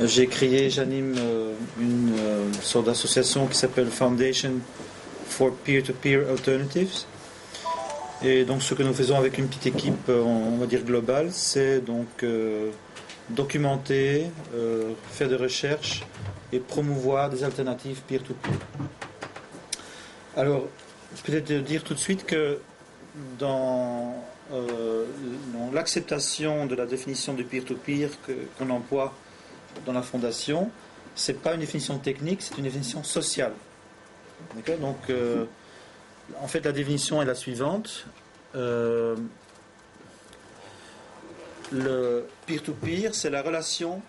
J'anime une sorte d'association qui s'appelle Foundation for Peer-to-Peer Alternatives. Et donc ce que nous faisons avec une petite équipe, on va dire globale, c'est donc documenter, faire des recherches et promouvoir des alternatives peer-to-peer. Alors, peut-être dire tout de suite que dans l'acceptation de la définition du peer-to-peer qu'on emploie dans la fondation, ce n'est pas une définition technique, c'est une définition sociale. D'accord ? Donc, en fait, la définition est la suivante. Le peer-to-peer, c'est la relation,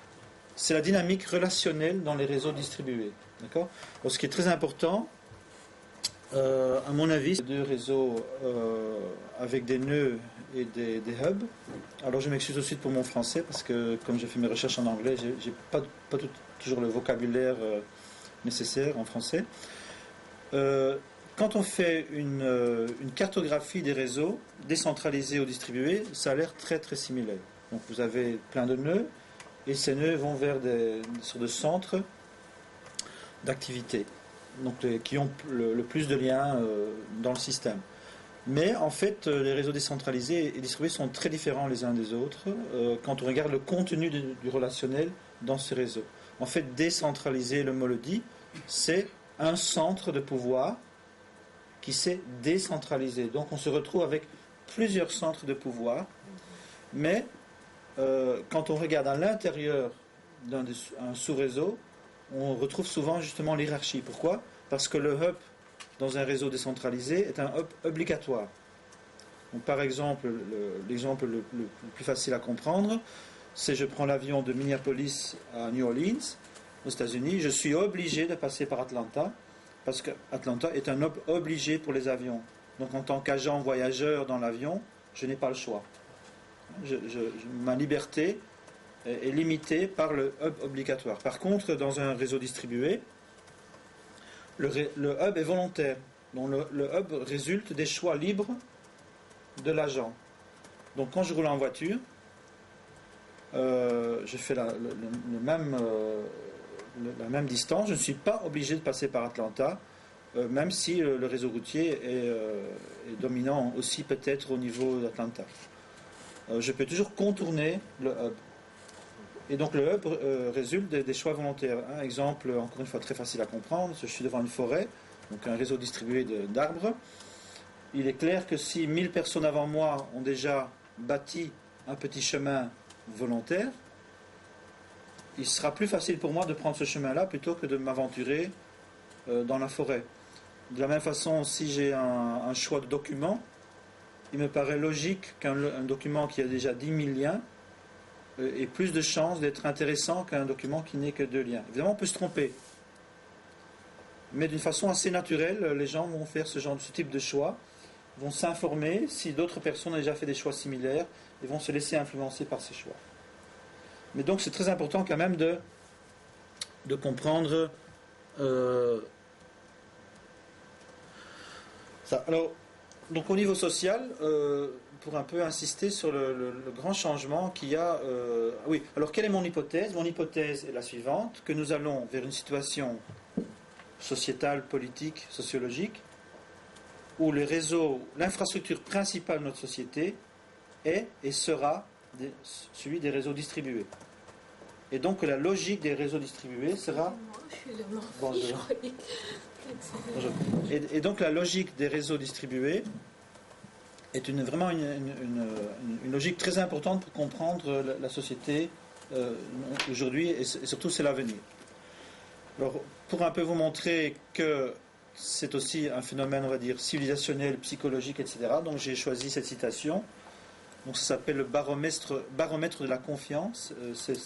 c'est la dynamique relationnelle dans les réseaux distribués. D'accord ? Alors, ce qui est très important, à mon avis, c'est deux réseaux avec des nœuds et des hubs. Alors, je m'excuse tout de suite pour mon français parce que, comme j'ai fait mes recherches en anglais, j'ai pas toujours le vocabulaire nécessaire en français. Quand on fait une cartographie des réseaux décentralisés ou distribués, ça a l'air très très similaire. Donc vous avez plein de nœuds et ces nœuds vont vers des sortes de centres d'activité, donc qui ont le plus de liens dans le système. Mais en fait, les réseaux décentralisés et distribués sont très différents les uns des autres quand on regarde le contenu du relationnel dans ces réseaux. En fait, décentraliser, le mot le dit, c'est un centre de pouvoir qui s'est décentralisé. Donc on se retrouve avec plusieurs centres de pouvoir, mais quand on regarde à l'intérieur d'un sous-réseau, on retrouve souvent justement l'hierarchie. Pourquoi ? Parce que le hub dans un réseau décentralisé est un hub obligatoire. Donc, par exemple, l'exemple le plus facile à comprendre, c'est je prends l'avion de Minneapolis à New Orleans, aux États-Unis, je suis obligé de passer par Atlanta, parce qu'Atlanta est un hub obligé pour les avions. Donc en tant qu'agent voyageur dans l'avion, je n'ai pas le choix. Ma liberté est limitée par le hub obligatoire. Par contre, dans un réseau distribué, le hub est volontaire. Donc le hub résulte des choix libres de l'agent. Donc quand je roule en voiture, je fais la même distance, je ne suis pas obligé de passer par Atlanta, même si le réseau routier est dominant aussi peut-être au niveau d'Atlanta. Je peux toujours contourner le hub. Et donc le hub résulte des choix volontaires. Un exemple, encore une fois, très facile à comprendre, je suis devant une forêt, donc un réseau distribué d'arbres. Il est clair que si 1000 personnes avant moi ont déjà bâti un petit chemin volontaire, il sera plus facile pour moi de prendre ce chemin-là plutôt que de m'aventurer dans la forêt. De la même façon, si j'ai un choix de document, il me paraît logique qu'un document qui a déjà 10 000 liens ait plus de chances d'être intéressant qu'un document qui n'ait que 2 liens. Évidemment, on peut se tromper. Mais d'une façon assez naturelle, les gens vont faire ce type de choix, vont s'informer si d'autres personnes ont déjà fait des choix similaires et vont se laisser influencer par ces choix. Mais donc c'est très important quand même de comprendre ça. Alors, donc au niveau social, pour un peu insister sur le grand changement qu'il y a. Oui, alors quelle est mon hypothèse ? Mon hypothèse est la suivante, que nous allons vers une situation sociétale, politique, sociologique, où les réseaux, l'infrastructure principale de notre société est et sera celui des réseaux distribués. Et donc la logique des réseaux distribués sera... Bonjour. Bonjour. Et donc la logique des réseaux distribués est vraiment une logique très importante pour comprendre la société aujourd'hui et surtout c'est l'avenir. Alors pour un peu vous montrer que c'est aussi un phénomène, on va dire, civilisationnel, psychologique, etc. Donc j'ai choisi cette citation. Donc ça s'appelle le baromètre de la confiance. C'est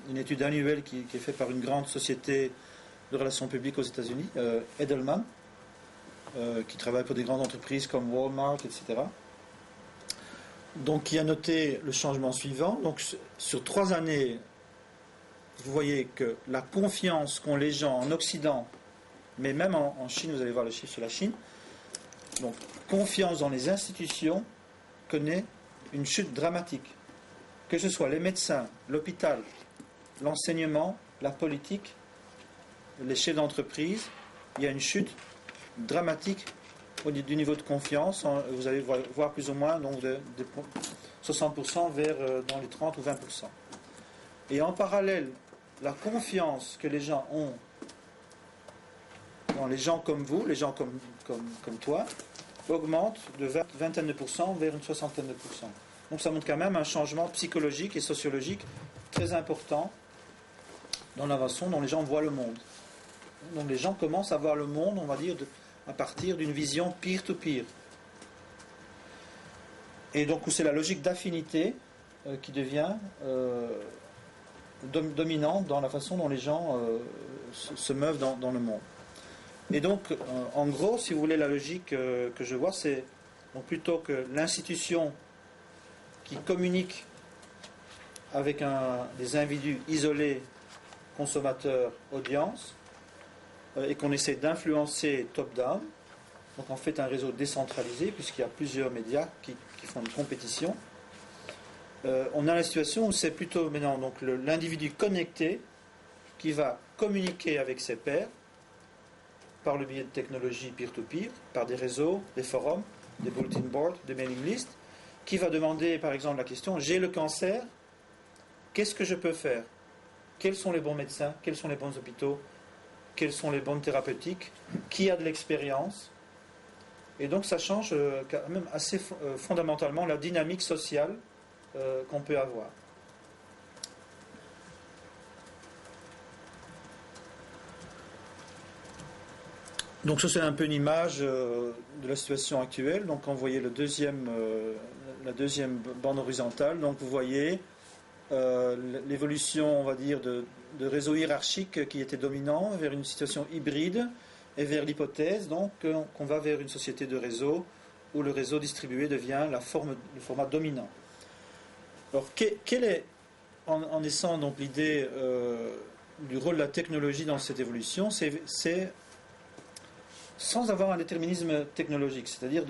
une étude annuelle qui est faite par une grande société de relations publiques aux États-Unis, Edelman, qui travaille pour des grandes entreprises comme Walmart, etc. Donc qui a noté le changement suivant. Donc sur 3 années, vous voyez que la confiance qu'ont les gens en Occident, mais même en Chine, vous allez voir le chiffre sur la Chine, donc confiance dans les institutions connaît une chute dramatique. Que ce soit les médecins, l'hôpital, l'enseignement, la politique, les chefs d'entreprise, il y a une chute dramatique du niveau de confiance. Vous allez voir plus ou moins donc de 60% vers dans les 30 ou 20%. Et en parallèle, la confiance que les gens ont dans les gens comme vous, les gens comme toi, augmente de 21% vers une 69%. Donc ça montre quand même un changement psychologique et sociologique très important dans la façon dont les gens voient le monde. Donc les gens commencent à voir le monde, on va dire, à partir d'une vision peer-to-peer. Et donc c'est la logique d'affinité qui devient dominante dans la façon dont les gens se meuvent dans le monde. Et donc, en gros, si vous voulez, la logique que je vois, c'est donc plutôt que l'institution qui communique avec des individus isolés, consommateurs, audience, et qu'on essaie d'influencer top-down, donc en fait un réseau décentralisé, puisqu'il y a plusieurs médias qui font une compétition. On a la situation où c'est plutôt maintenant donc l'individu connecté qui va communiquer avec ses pairs par le biais de technologies peer-to-peer, par des réseaux, des forums, des bulletin boards, des mailing lists, qui va demander par exemple la question: j'ai le cancer, qu'est-ce que je peux faire? Quels sont les bons médecins? Quels sont les bons hôpitaux? Quelles sont les bonnes thérapeutiques? Qui a de l'expérience? Et donc ça change quand même assez fondamentalement la dynamique sociale qu'on peut avoir. Donc ça c'est un peu une image de la situation actuelle. Donc quand vous voyez la deuxième bande horizontale, donc vous voyez l'évolution, on va dire, de réseaux hiérarchiques qui étaient dominants vers une situation hybride et vers l'hypothèse donc qu'on va vers une société de réseau où le réseau distribué devient le format dominant. Alors quelle est en essence donc l'idée du rôle de la technologie dans cette évolution? C'est sans avoir un déterminisme technologique, c'est-à-dire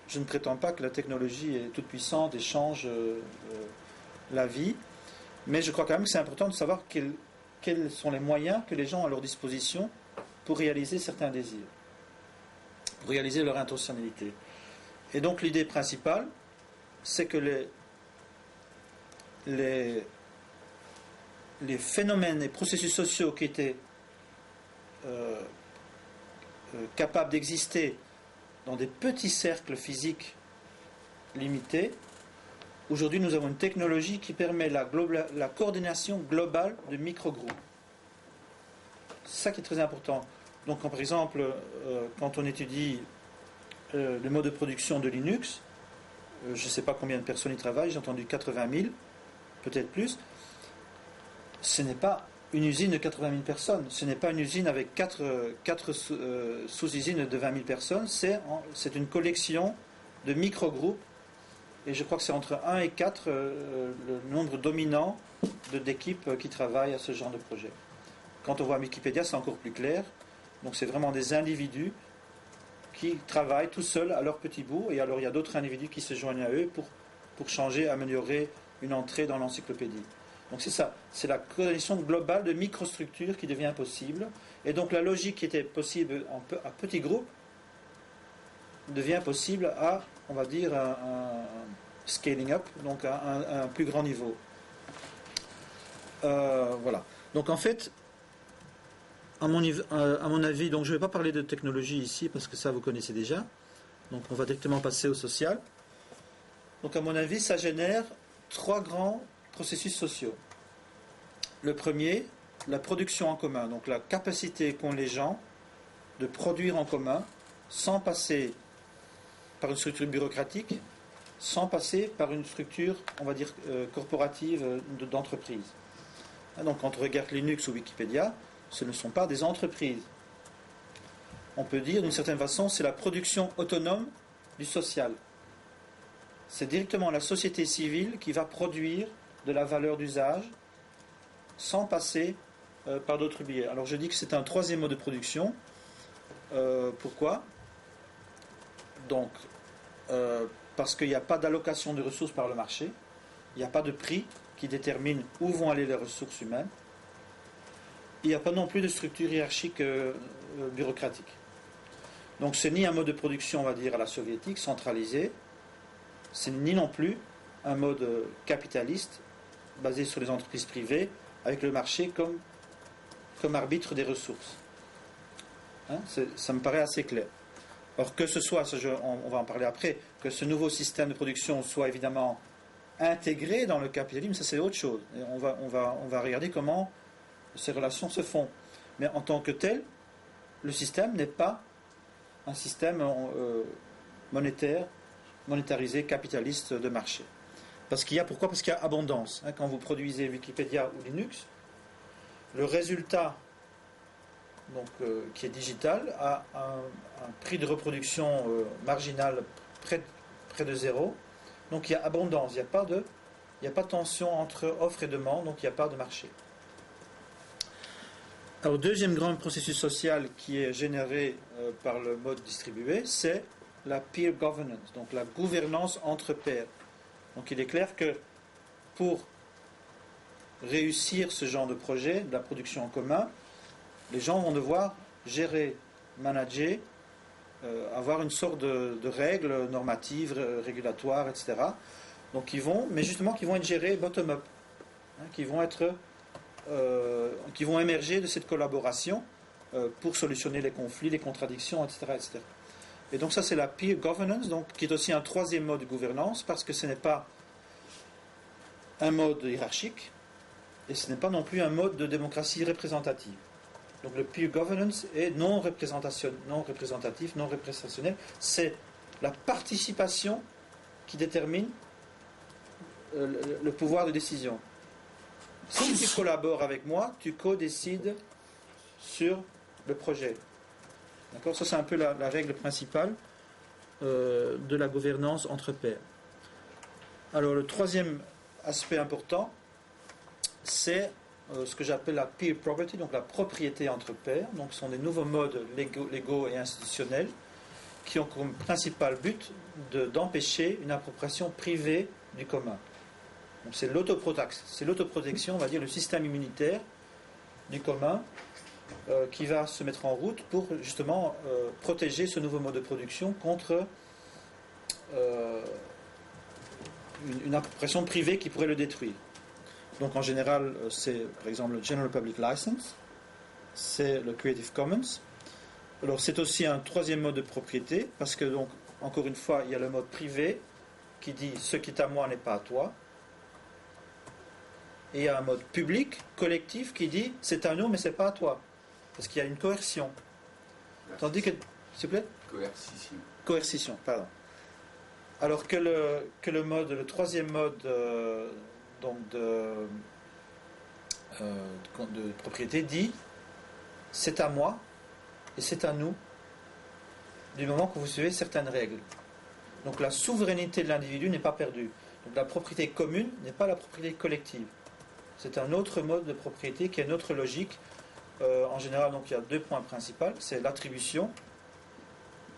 je ne prétends pas que la technologie est toute puissante et change la vie, mais je crois quand même que c'est important de savoir quels sont les moyens que les gens ont à leur disposition pour réaliser certains désirs, pour réaliser leur intentionnalité. Et donc l'idée principale, c'est que les phénomènes et processus sociaux qui étaient capables d'exister dans des petits cercles physiques limités, aujourd'hui nous avons une technologie qui permet la coordination globale de micro-groupes. C'est ça qui est très important. Donc par exemple, quand on étudie le mode de production de Linux, je ne sais pas combien de personnes y travaillent, j'ai entendu 80 000, peut-être plus. Ce n'est pas une usine de 80 000 personnes, ce n'est pas une usine avec 4 sous-usines de 20 000 personnes, c'est une collection de micro-groupes, et je crois que c'est entre 1 et 4 le nombre dominant d'équipes qui travaillent à ce genre de projet. Quand on voit Wikipédia, c'est encore plus clair, donc c'est vraiment des individus qui travaillent tout seuls à leur petit bout, et alors il y a d'autres individus qui se joignent à eux pour changer, améliorer une entrée dans l'encyclopédie. Donc c'est ça, c'est la coordination globale de microstructures qui devient possible, et donc la logique qui était possible à petits groupes devient possible à, on va dire, un scaling up, donc à un plus grand niveau. Voilà. Donc en fait, à mon avis, donc je ne vais pas parler de technologie ici parce que ça vous connaissez déjà. Donc on va directement passer au social. Donc à mon avis, ça génère 3 grands processus sociaux. Le premier, la production en commun, donc la capacité qu'ont les gens de produire en commun sans passer par une structure bureaucratique, sans passer par une structure, on va dire, corporative d'entreprise. Donc quand on regarde Linux ou Wikipédia, ce ne sont pas des entreprises. On peut dire d'une certaine façon, c'est la production autonome du social. C'est directement la société civile qui va produire de la valeur d'usage sans passer par d'autres biais. Alors je dis que c'est un 3e mode de production. Pourquoi ? Donc, parce qu'il n'y a pas d'allocation de ressources par le marché, il n'y a pas de prix, qui détermine où vont aller les ressources humaines. Il n'y a pas non plus de structure hiérarchique bureaucratique. Donc c'est ni un mode de production, on va dire, à la soviétique, centralisé, c'est ni non plus un mode capitaliste, basé sur les entreprises privées, avec le marché comme arbitre des ressources. Hein, ça me paraît assez clair. Or que ce soit, on va en parler après, que ce nouveau système de production soit évidemment intégré dans le capitalisme, ça c'est autre chose. Et on va regarder comment ces relations se font. Mais en tant que tel, le système n'est pas un système monétarisé, capitaliste de marché. Pourquoi ? Parce qu'il y a abondance. Hein, quand vous produisez Wikipédia ou Linux, le résultat qui est digital a un prix de reproduction marginal près de zéro. Donc il y a abondance, il n'y a pas de tension entre offre et demande, donc il n'y a pas de marché. Alors, deuxième grand processus social qui est généré par le mode distribué, c'est la peer governance, donc la gouvernance entre pairs. Donc il est clair que pour réussir ce genre de projet, de la production en commun, les gens vont devoir gérer, manager, avoir une sorte de règles normatives, régulatoires, etc. Donc qui vont être gérés bottom-up, hein, qui vont émerger de cette collaboration pour solutionner les conflits, les contradictions, etc., etc. Et donc ça c'est la peer governance, donc, qui est aussi un troisième mode de gouvernance, parce que ce n'est pas un mode hiérarchique, et ce n'est pas non plus un mode de démocratie représentative. Donc le peer governance est non représentatif, non représentationnel, c'est la participation qui détermine le pouvoir de décision. Si tu collabores avec moi, tu co-décides sur le projet. D'accord ? Ça, c'est un peu la règle principale de la gouvernance entre pairs. Alors, le troisième aspect important, c'est ce que j'appelle la peer property, donc la propriété entre pairs. Donc, ce sont des nouveaux modes légaux et institutionnels qui ont comme principal but d'empêcher une appropriation privée du commun. Donc, c'est l'autoprotection, on va dire, le système immunitaire du commun qui va se mettre en route pour justement protéger ce nouveau mode de production contre une appropriation privée qui pourrait le détruire. Donc en général, c'est par exemple le General Public License, c'est le Creative Commons. Alors c'est aussi un troisième mode de propriété, parce que donc, encore une fois, il y a le mode privé qui dit ce qui est à moi n'est pas à toi. Et il y a un mode public, collectif, qui dit c'est à nous mais c'est pas à toi. Parce qu'il y a une coercion. Tandis que. S'il vous plaît ? Coercition, pardon. Alors que le troisième mode de propriété dit c'est à moi et c'est à nous du moment que vous suivez certaines règles. Donc la souveraineté de l'individu n'est pas perdue. Donc la propriété commune n'est pas la propriété collective. C'est un autre mode de propriété qui a une autre logique. En général, donc, il y a deux points principaux. C'est l'attribution,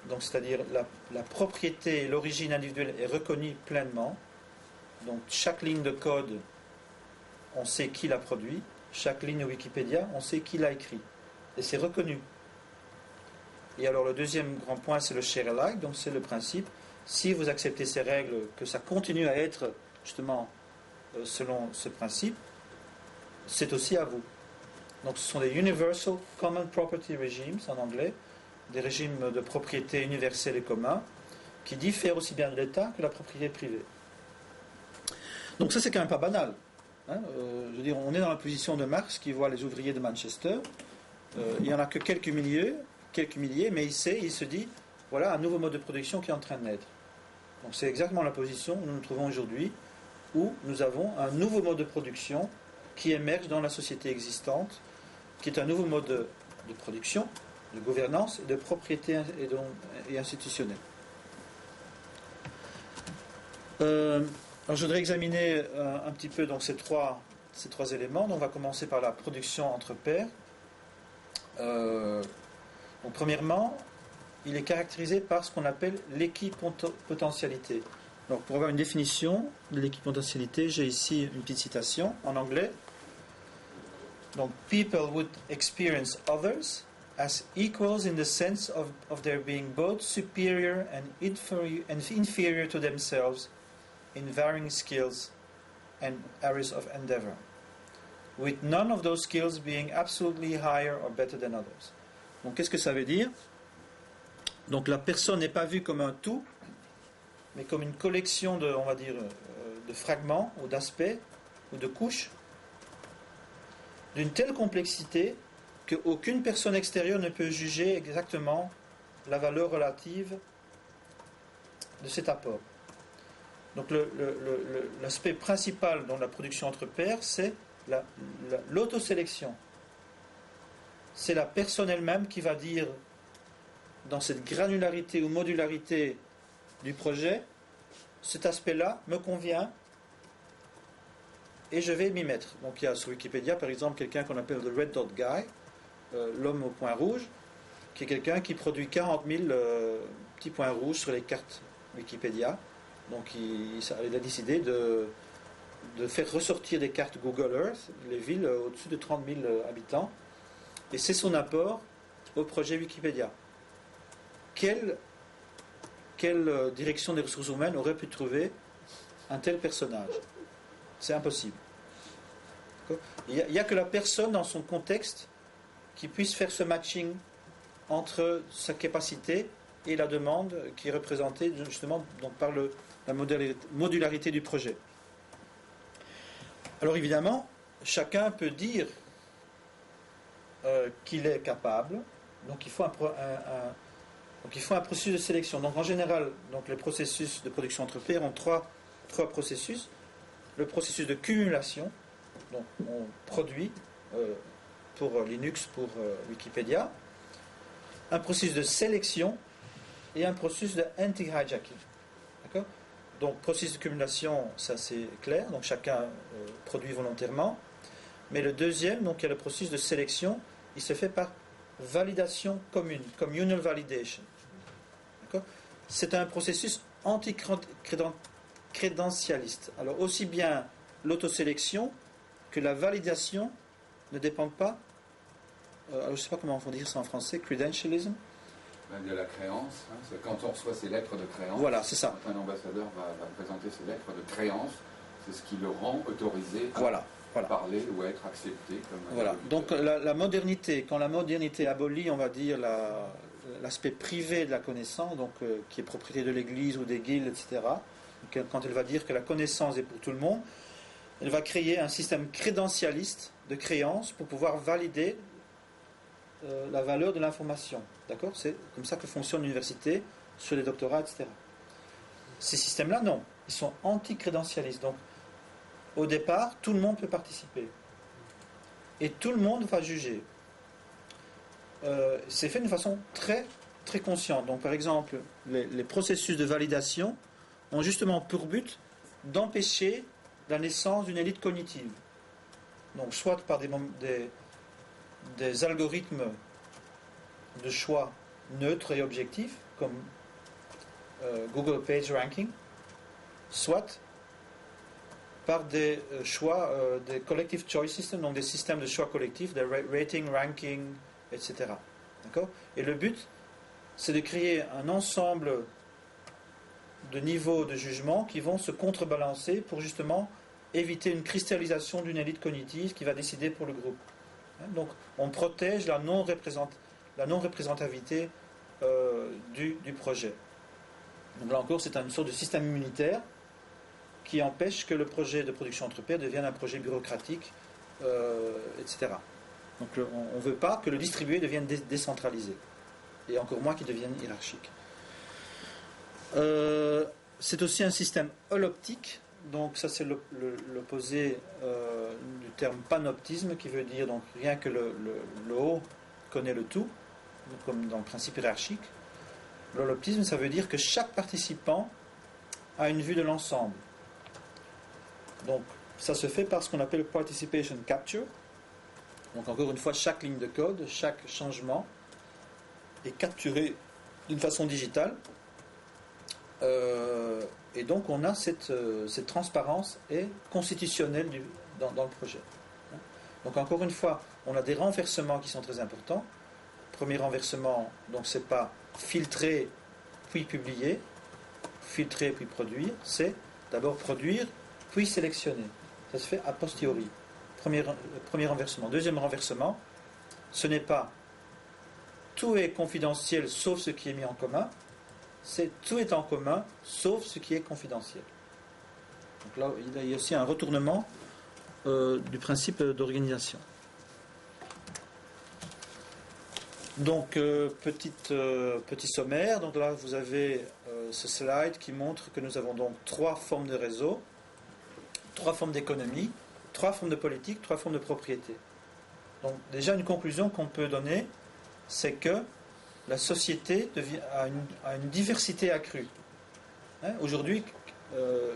donc, c'est-à-dire la propriété et l'origine individuelle est reconnue pleinement. Donc chaque ligne de code, on sait qui l'a produit. Chaque ligne de Wikipédia, on sait qui l'a écrit. Et c'est reconnu. Et alors le deuxième grand point, c'est le share alike. Donc c'est le principe, si vous acceptez ces règles, que ça continue à être justement selon ce principe, c'est aussi à vous. Donc ce sont des Universal Common Property Regimes en anglais, des régimes de propriété universelle et commun, qui diffèrent aussi bien de l'État que de la propriété privée. Donc ça c'est quand même pas banal. Hein, je veux dire, on est dans la position de Marx qui voit les ouvriers de Manchester. Il n'y en a que quelques milliers, mais il se dit, voilà un nouveau mode de production qui est en train de naître. Donc c'est exactement la position où nous nous trouvons aujourd'hui, où nous avons un nouveau mode de production qui émerge dans la société existante, qui est un nouveau mode de production, de gouvernance et de propriété et institutionnelle. Alors je voudrais examiner un petit peu donc, ces trois éléments. Donc, on va commencer par la production entre pairs. Donc, premièrement, il est caractérisé par ce qu'on appelle l'équipotentialité. Alors, pour avoir une définition de l'équipotentialité, j'ai ici une petite citation en anglais. Donc, people would experience others as equals in the sense of their being both superior and inferior to themselves in varying skills and areas of endeavor, with none of those skills being absolutely higher or better than others. Donc, qu'est-ce que ça veut dire? Donc, la personne n'est pas vue comme un tout, mais comme une collection de, on va dire, de fragments ou d'aspects ou de couches d'une telle complexité qu'aucune personne extérieure ne peut juger exactement la valeur relative de cet apport. Donc l'aspect principal dans la production entre pairs, c'est l'autosélection. C'est la personne elle-même qui va dire, dans cette granularité ou modularité du projet, cet aspect-là me convient et je vais m'y mettre. Donc il y a sur Wikipédia par exemple quelqu'un qu'on appelle le Red Dot Guy, l'homme au point rouge, qui est quelqu'un qui produit 40 000 petits points rouges sur les cartes Wikipédia. Donc il a décidé de faire ressortir des cartes Google Earth, les villes au-dessus de 30 000 habitants, et c'est son apport au projet Wikipédia. Quelle direction des ressources humaines aurait pu trouver un tel personnage? C'est impossible. Il n'y a que la personne dans son contexte qui puisse faire ce matching entre sa capacité et la demande qui est représentée justement donc par la modularité du projet. Alors évidemment, chacun peut dire qu'il est capable, donc il faut un processus de sélection. Donc en général, donc les processus de production entre pairs ont trois processus. Le processus de cumulation, donc on produit pour Linux, pour Wikipédia, un processus de sélection et un processus de anti-hijacking. D'accord? Donc processus de cumulation, ça c'est clair, donc chacun produit volontairement. Mais le deuxième, donc il y a le processus de sélection, il se fait par validation commune, communal validation. D'accord? C'est un processus anti-crédentialiste. Alors aussi bien l'autosélection que la validation ne dépendent pas, alors je ne sais pas comment on dit ça en français, credentialism. De la créance, hein, c'est quand on reçoit ses lettres de créance. Voilà, c'est ça. Quand un ambassadeur va présenter ses lettres de créance, c'est ce qui le rend autorisé à parler ou à être accepté comme voilà. Donc la modernité, quand la modernité abolit, on va dire, l'aspect privé de la connaissance, donc qui est propriété de l'Église ou des guildes, etc., quand elle va dire que la connaissance est pour tout le monde, elle va créer un système crédentialiste de créance pour pouvoir valider la valeur de l'information. D'accord? C'est comme ça que fonctionne l'université sur les doctorats, etc. Ces systèmes-là, non. Ils sont anti-crédentialistes. Donc, au départ, tout le monde peut participer. Et tout le monde va juger. C'est fait d'une façon très, très consciente. Donc, par exemple, les processus de validation ont justement pour but d'empêcher la naissance d'une élite cognitive. Donc, soit par des algorithmes de choix neutres et objectifs, comme Google Page Ranking, soit par des choix, des collective choice systems, donc des systèmes de choix collectifs, des rating, ranking, etc. D'accord? Et le but, c'est de créer un ensemble de niveaux de jugement qui vont se contrebalancer pour justement éviter une cristallisation d'une élite cognitive qui va décider pour le groupe. Donc on protège la non-représentativité du projet. Donc là encore, c'est une sorte de système immunitaire qui empêche que le projet de production entre pairs devienne un projet bureaucratique, etc. Donc on ne veut pas que le distribué devienne décentralisé, et encore moins qu'il devienne hiérarchique. C'est aussi un système holoptique. Donc ça c'est l'opposé du terme panoptisme, qui veut dire donc rien que le haut connaît le tout, comme dans le principe hiérarchique. L'holoptisme, ça veut dire que chaque participant a une vue de l'ensemble. Donc ça se fait par ce qu'on appelle participation capture. Donc encore une fois, chaque ligne de code, chaque changement est capturé d'une façon digitale. Et donc on a cette transparence et constitutionnelle dans le projet. Donc encore une fois, on a des renversements qui sont très importants. Premier renversement, donc c'est pas filtrer puis publier, filtrer puis produire, c'est d'abord produire puis sélectionner. Ça se fait a posteriori. Premier renversement. Deuxième renversement, ce n'est pas tout est confidentiel sauf ce qui est mis en commun, c'est tout est en commun sauf ce qui est confidentiel. Donc là, il y a aussi un retournement du principe d'organisation. Donc, petit sommaire. Donc là, vous avez ce slide qui montre que nous avons donc 3 formes de réseau, 3 formes d'économie, 3 formes de politique, 3 formes de propriété. Donc déjà, une conclusion qu'on peut donner, c'est que la société a une diversité accrue. Aujourd'hui,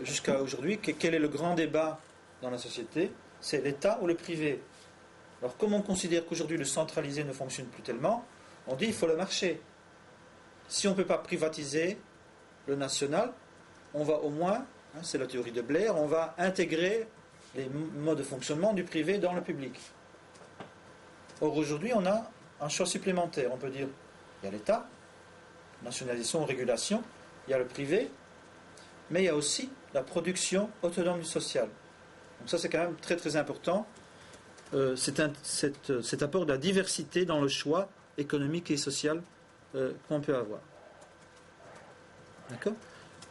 jusqu'à aujourd'hui, quel est le grand débat dans la société? C'est l'État ou le privé. Alors, comme on considère qu'aujourd'hui le centralisé ne fonctionne plus tellement, on dit qu'il faut le marché. Si on ne peut pas privatiser le national, on va au moins, c'est la théorie de Blair, on va intégrer les modes de fonctionnement du privé dans le public. Or, aujourd'hui, on a un choix supplémentaire. On peut dire, il y a l'État, nationalisation, régulation, il y a le privé, mais il y a aussi la production autonome du social. Donc ça, c'est quand même très très important. Cet apport de la diversité dans le choix économique et social qu'on peut avoir. D'accord?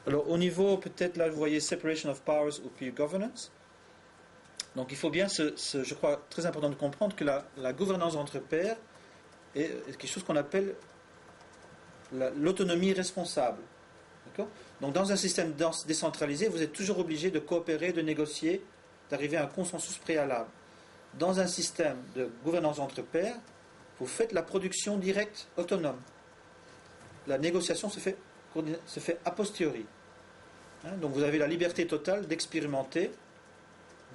Alors au niveau, peut-être là vous voyez Separation of Powers ou Peer Governance. Donc il faut bien, je crois, très important de comprendre que la gouvernance entre pairs est quelque chose qu'on appelle l'autonomie responsable. D'accord? Donc dans un système décentralisé, vous êtes toujours obligé de coopérer, de négocier, d'arriver à un consensus préalable. Dans un système de gouvernance entre pairs, vous faites la production directe autonome. La négociation se fait a posteriori. Donc vous avez la liberté totale d'expérimenter,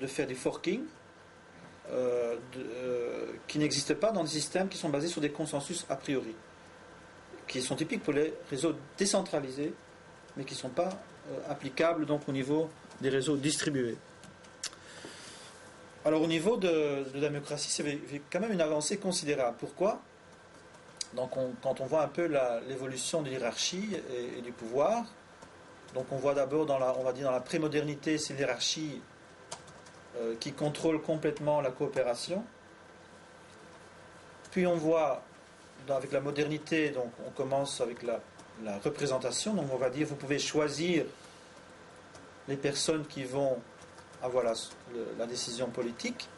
de faire du forking, qui n'existe pas dans des systèmes qui sont basés sur des consensus a priori, qui sont typiques pour les réseaux décentralisés, mais qui ne sont pas applicables donc, au niveau des réseaux distribués. Alors au niveau de la démocratie, c'est quand même une avancée considérable. Pourquoi? Donc quand on voit un peu l'évolution de l'hierarchie et du pouvoir, donc on voit d'abord dans la prémodernité, c'est l'hierarchie qui contrôle complètement la coopération. Puis on voit avec la modernité, donc on commence avec la représentation. Donc on va dire vous pouvez choisir les personnes qui vont avoir la décision politique.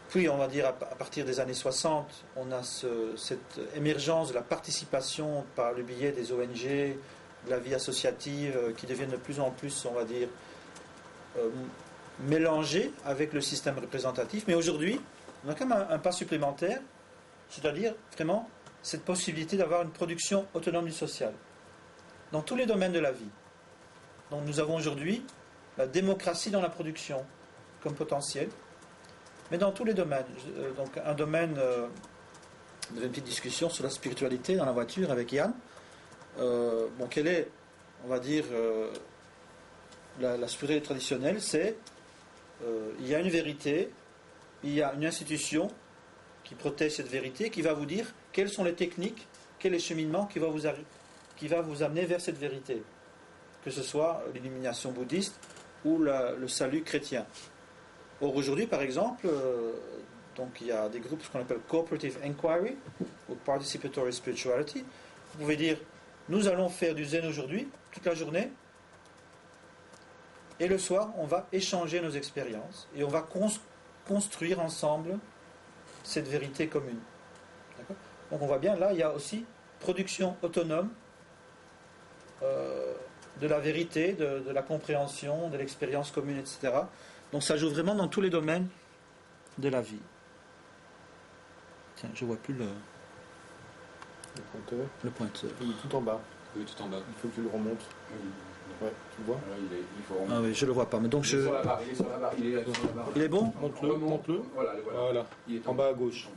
Puis on va dire à partir des années 60, on a cette émergence de la participation par le biais des ONG, de la vie associative qui deviennent de plus en plus, on va dire, mélangées avec le système représentatif. Mais aujourd'hui, on a quand même un pas supplémentaire, c'est-à-dire vraiment cette possibilité d'avoir une production autonome du social dans tous les domaines de la vie. Donc nous avons aujourd'hui la démocratie dans la production comme potentiel, mais dans tous les domaines. Donc un domaine, on avait une petite discussion sur la spiritualité dans la voiture avec Yann. Quelle est, on va dire, la spiritualité traditionnelle, c'est il y a une vérité, il y a une institution qui protège cette vérité, qui va vous dire quelles sont les techniques, quel est le cheminement qui va vous amener vers cette vérité, que ce soit l'illumination bouddhiste ou le salut chrétien. Or aujourd'hui, par exemple, donc il y a des groupes qu'on appelle Cooperative Inquiry ou Participatory Spirituality. Vous pouvez dire, nous allons faire du zen aujourd'hui, toute la journée, et le soir, on va échanger nos expériences et on va construire ensemble cette vérité commune. D'accord ? Donc on voit bien, là, il y a aussi production autonome de la vérité, de la compréhension, de l'expérience commune, etc. Donc ça joue vraiment dans tous les domaines de la vie. Tiens, je ne vois plus le pointeur. Il est tout en bas. Oui, tout en bas. Il faut que tu le remontes. Ouais, tu le vois? Il faut remonter. Ah oui, je le vois pas. Mais donc il est sur la barre. Il est sur la barre. Il est bon? Monte-le. Voilà. Il est en bas à gauche.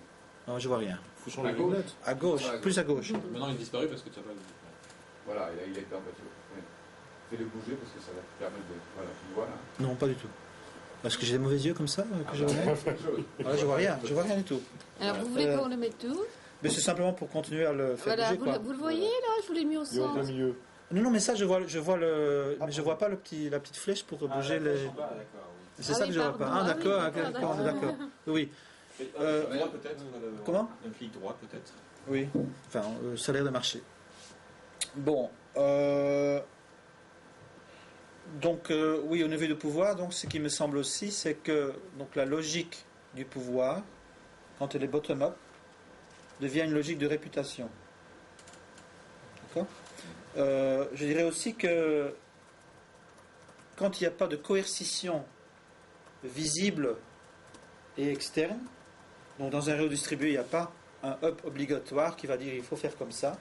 Non, je vois rien. Il faut changer À les gauche. lunettes. À gauche, plus à gauche. Maintenant il disparaît parce que tu n'as pas. Voilà, il est en bas. Oui. Fais-le bouger parce que ça va te permettre de... Voilà, tu le vois là? Non, pas du tout. Parce que j'ai des mauvais yeux comme ça que je vois rien. Je vois rien, du tout. Alors vous voulez qu'on le mette où? Mais c'est simplement pour continuer à le faire bouger. Vous le voyez là? Je vous l'ai mis au centre. Au milieu. Non, mais ça je vois le, mais je vois pas la petite flèche pour bouger les. C'est ça que je vois pas. Ah d'accord, d'accord. Oui. Comment? Un clic droit peut-être. Oui. Enfin, ça a l'air de marcher. Bon. Donc oui, au niveau du pouvoir, donc ce qui me semble aussi, c'est que donc la logique du pouvoir, quand elle est bottom-up, devient une logique de réputation. D'accord? Je dirais aussi que quand il n'y a pas de coercition visible et externe, donc dans un réseau distribué, il n'y a pas un hub obligatoire qui va dire il faut faire comme ça.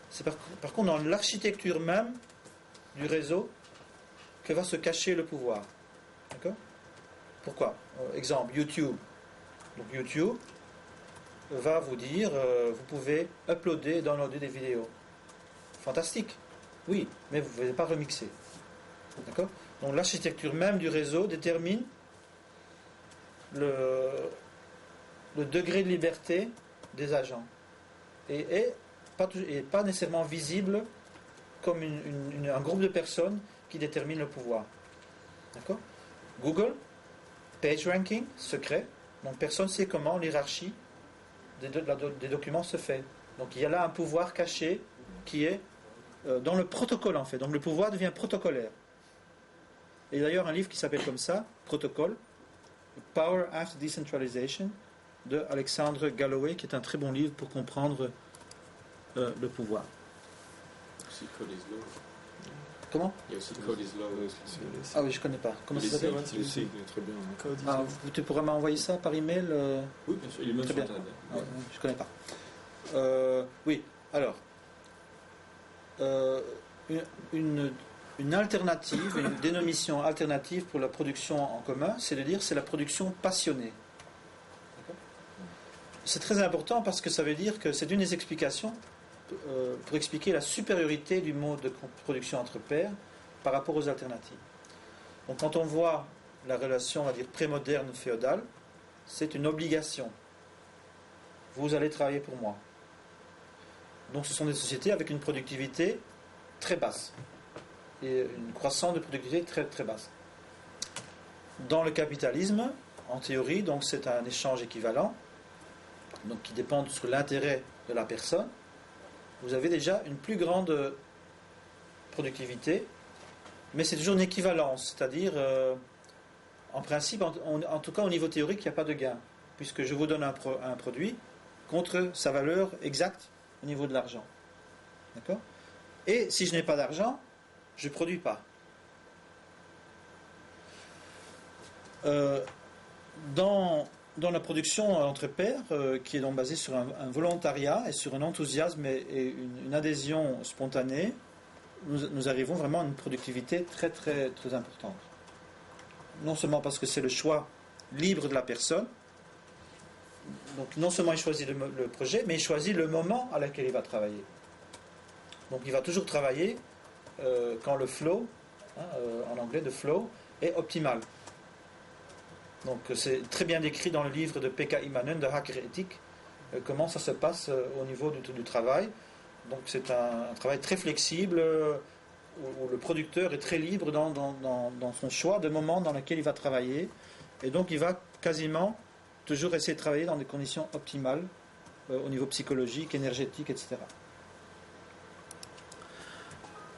C'est par contre dans l'architecture même du réseau que va se cacher le pouvoir. D'accord? Pourquoi? Exemple, YouTube. Donc YouTube va vous dire vous pouvez uploader et downloader des vidéos. Fantastique. Oui, mais vous ne pouvez pas remixer. D'accord? Donc l'architecture même du réseau détermine le degré de liberté des agents et pas nécessairement visible comme un groupe de personnes qui détermine le pouvoir. D'accord? Google, page ranking, secret. Donc personne ne sait comment l'hierarchie des documents se fait. Donc il y a là un pouvoir caché qui est dans le protocole en fait. Donc le pouvoir devient protocolaire. Et d'ailleurs un livre qui s'appelle comme ça, Protocole, Power After Decentralization, de Alexandre Galloway, qui est un très bon livre pour comprendre le pouvoir. Aussi Code is Law. Comment? Il y a aussi Code is Law. Ah oui, je ne connais pas. Comment ça s'appelle? Il est très bien. Ah, tu pourrais m'envoyer ça par email? Oui, bien sûr, il est même très sur bien. Internet. Ah, je ne connais pas. Oui, alors. Une alternative, une dénomination alternative pour la production en commun, c'est de dire c'est la production passionnée. C'est très important parce que ça veut dire que c'est une des explications pour expliquer la supériorité du mode de production entre pairs par rapport aux alternatives. Donc quand on voit la relation, on va dire, prémoderne féodale, c'est une obligation. Vous allez travailler pour moi. Donc ce sont des sociétés avec une productivité très basse et une croissance de productivité très, très basse. Dans le capitalisme, en théorie, donc c'est un échange équivalent, donc qui dépend sur l'intérêt de la personne. Vous avez déjà une plus grande productivité, mais c'est toujours une équivalence, c'est-à-dire, en principe, en tout cas au niveau théorique, il n'y a pas de gain, puisque je vous donne un produit contre sa valeur exacte au niveau de l'argent. D'accord? Et si je n'ai pas d'argent, je ne produis pas. Dans la production entre pairs, qui est donc basée sur un volontariat et sur un enthousiasme et une adhésion spontanée, nous arrivons vraiment à une productivité très très très importante. Non seulement parce que c'est le choix libre de la personne, donc non seulement il choisit le projet, mais il choisit le moment à laquelle il va travailler. Donc il va toujours travailler quand le flow, en anglais de flow, est optimal. Donc c'est très bien décrit dans le livre de Pekka Immonen de Hacker Ethic, comment ça se passe au niveau du travail. Donc c'est un travail très flexible, où le producteur est très libre dans son choix de moment dans lequel il va travailler. Et donc il va quasiment toujours essayer de travailler dans des conditions optimales au niveau psychologique, énergétique, etc.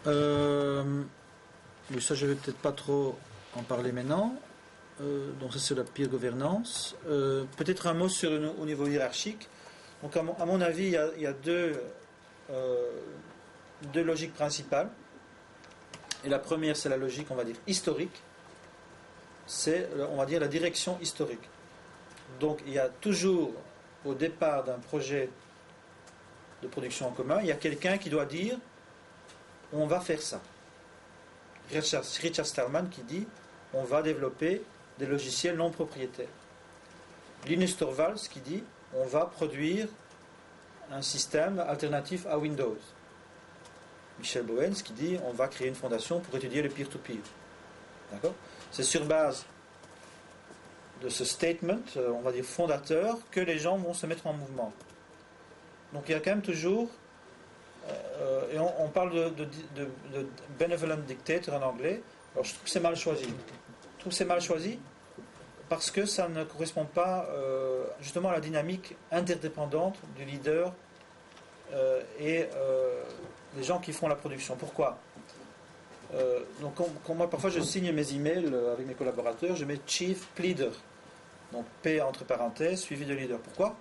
Mais ça je ne vais peut-être pas trop en parler maintenant. Donc ça c'est la peer gouvernance. Peut-être un mot au niveau hiérarchique. Donc à mon avis il y a deux logiques principales. Et la première c'est la logique, on va dire, historique. C'est, on va dire, la direction historique. Donc il y a toujours au départ d'un projet de production en commun, il y a quelqu'un qui doit dire on va faire ça. Richard Stallman qui dit on va développer des logiciels non propriétaires. Linus Torvalds qui dit on va produire un système alternatif à Windows. Michel Bowens, qui dit on va créer une fondation pour étudier le peer-to-peer. D'accord ? C'est sur base de ce statement, on va dire fondateur, que les gens vont se mettre en mouvement. Donc il y a quand même toujours, et on parle de benevolent dictator en anglais, alors je trouve que c'est mal choisi. Je trouve que c'est mal choisi parce que ça ne correspond pas justement à la dynamique interdépendante du leader et les gens qui font la production. Pourquoi ? Donc quand moi parfois je signe mes emails avec mes collaborateurs, je mets Chief Pleader, donc P entre parenthèses suivi de leader. Pourquoi ?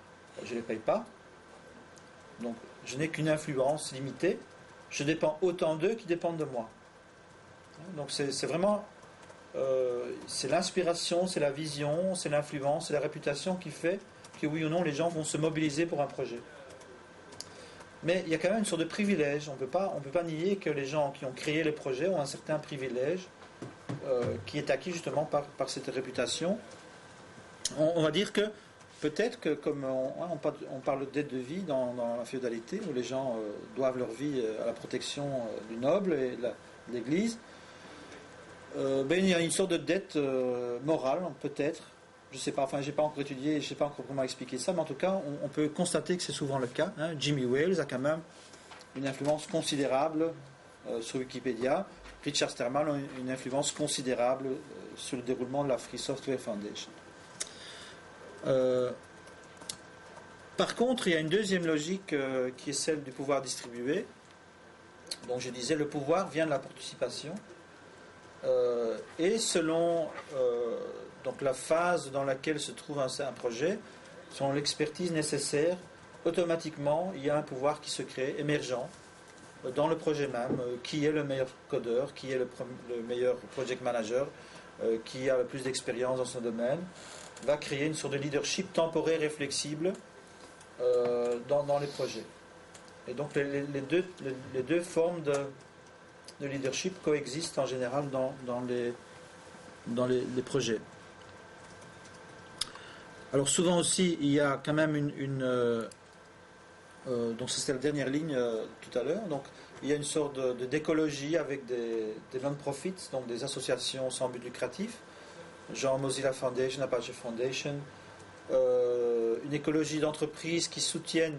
Je ne les paye pas, donc je n'ai qu'une influence limitée, je dépends autant d'eux qui dépendent de moi. Donc c'est vraiment c'est l'inspiration, c'est la vision, c'est l'influence, c'est la réputation qui fait que oui ou non les gens vont se mobiliser pour un projet. Mais il y a quand même une sorte de privilège. On ne peut pas nier que les gens qui ont créé les projets ont un certain privilège qui est acquis justement par cette réputation. On va dire que peut-être que comme on parle d'aide de vie dans la féodalité, où les gens doivent leur vie à la protection du noble et de l'Église, il y a une sorte de dette morale, peut-être. Je ne sais pas, j'ai pas encore étudié, je ne sais pas encore comment expliquer ça, mais en tout cas, on peut constater que c'est souvent le cas. Jimmy Wales a quand même une influence considérable sur Wikipédia. Richard Stallman a une influence considérable sur le déroulement de la Free Software Foundation. Par contre, il y a une deuxième logique qui est celle du pouvoir distribué. Donc je disais, le pouvoir vient de la participation. Et selon donc la phase dans laquelle se trouve un projet, selon l'expertise nécessaire, automatiquement il y a un pouvoir qui se crée, émergent, dans le projet même, qui est le meilleur codeur, qui est le meilleur project manager, qui a le plus d'expérience dans son domaine, va créer une sorte de leadership temporaire et flexible dans les projets. Et donc les deux formes de leadership coexistent en général dans les projets. Alors souvent aussi, il y a quand même donc c'était la dernière ligne tout à l'heure, donc il y a une sorte d'écologie avec des non-profits, donc des associations sans but lucratif, genre Mozilla Foundation, Apache Foundation, une écologie d'entreprises qui soutiennent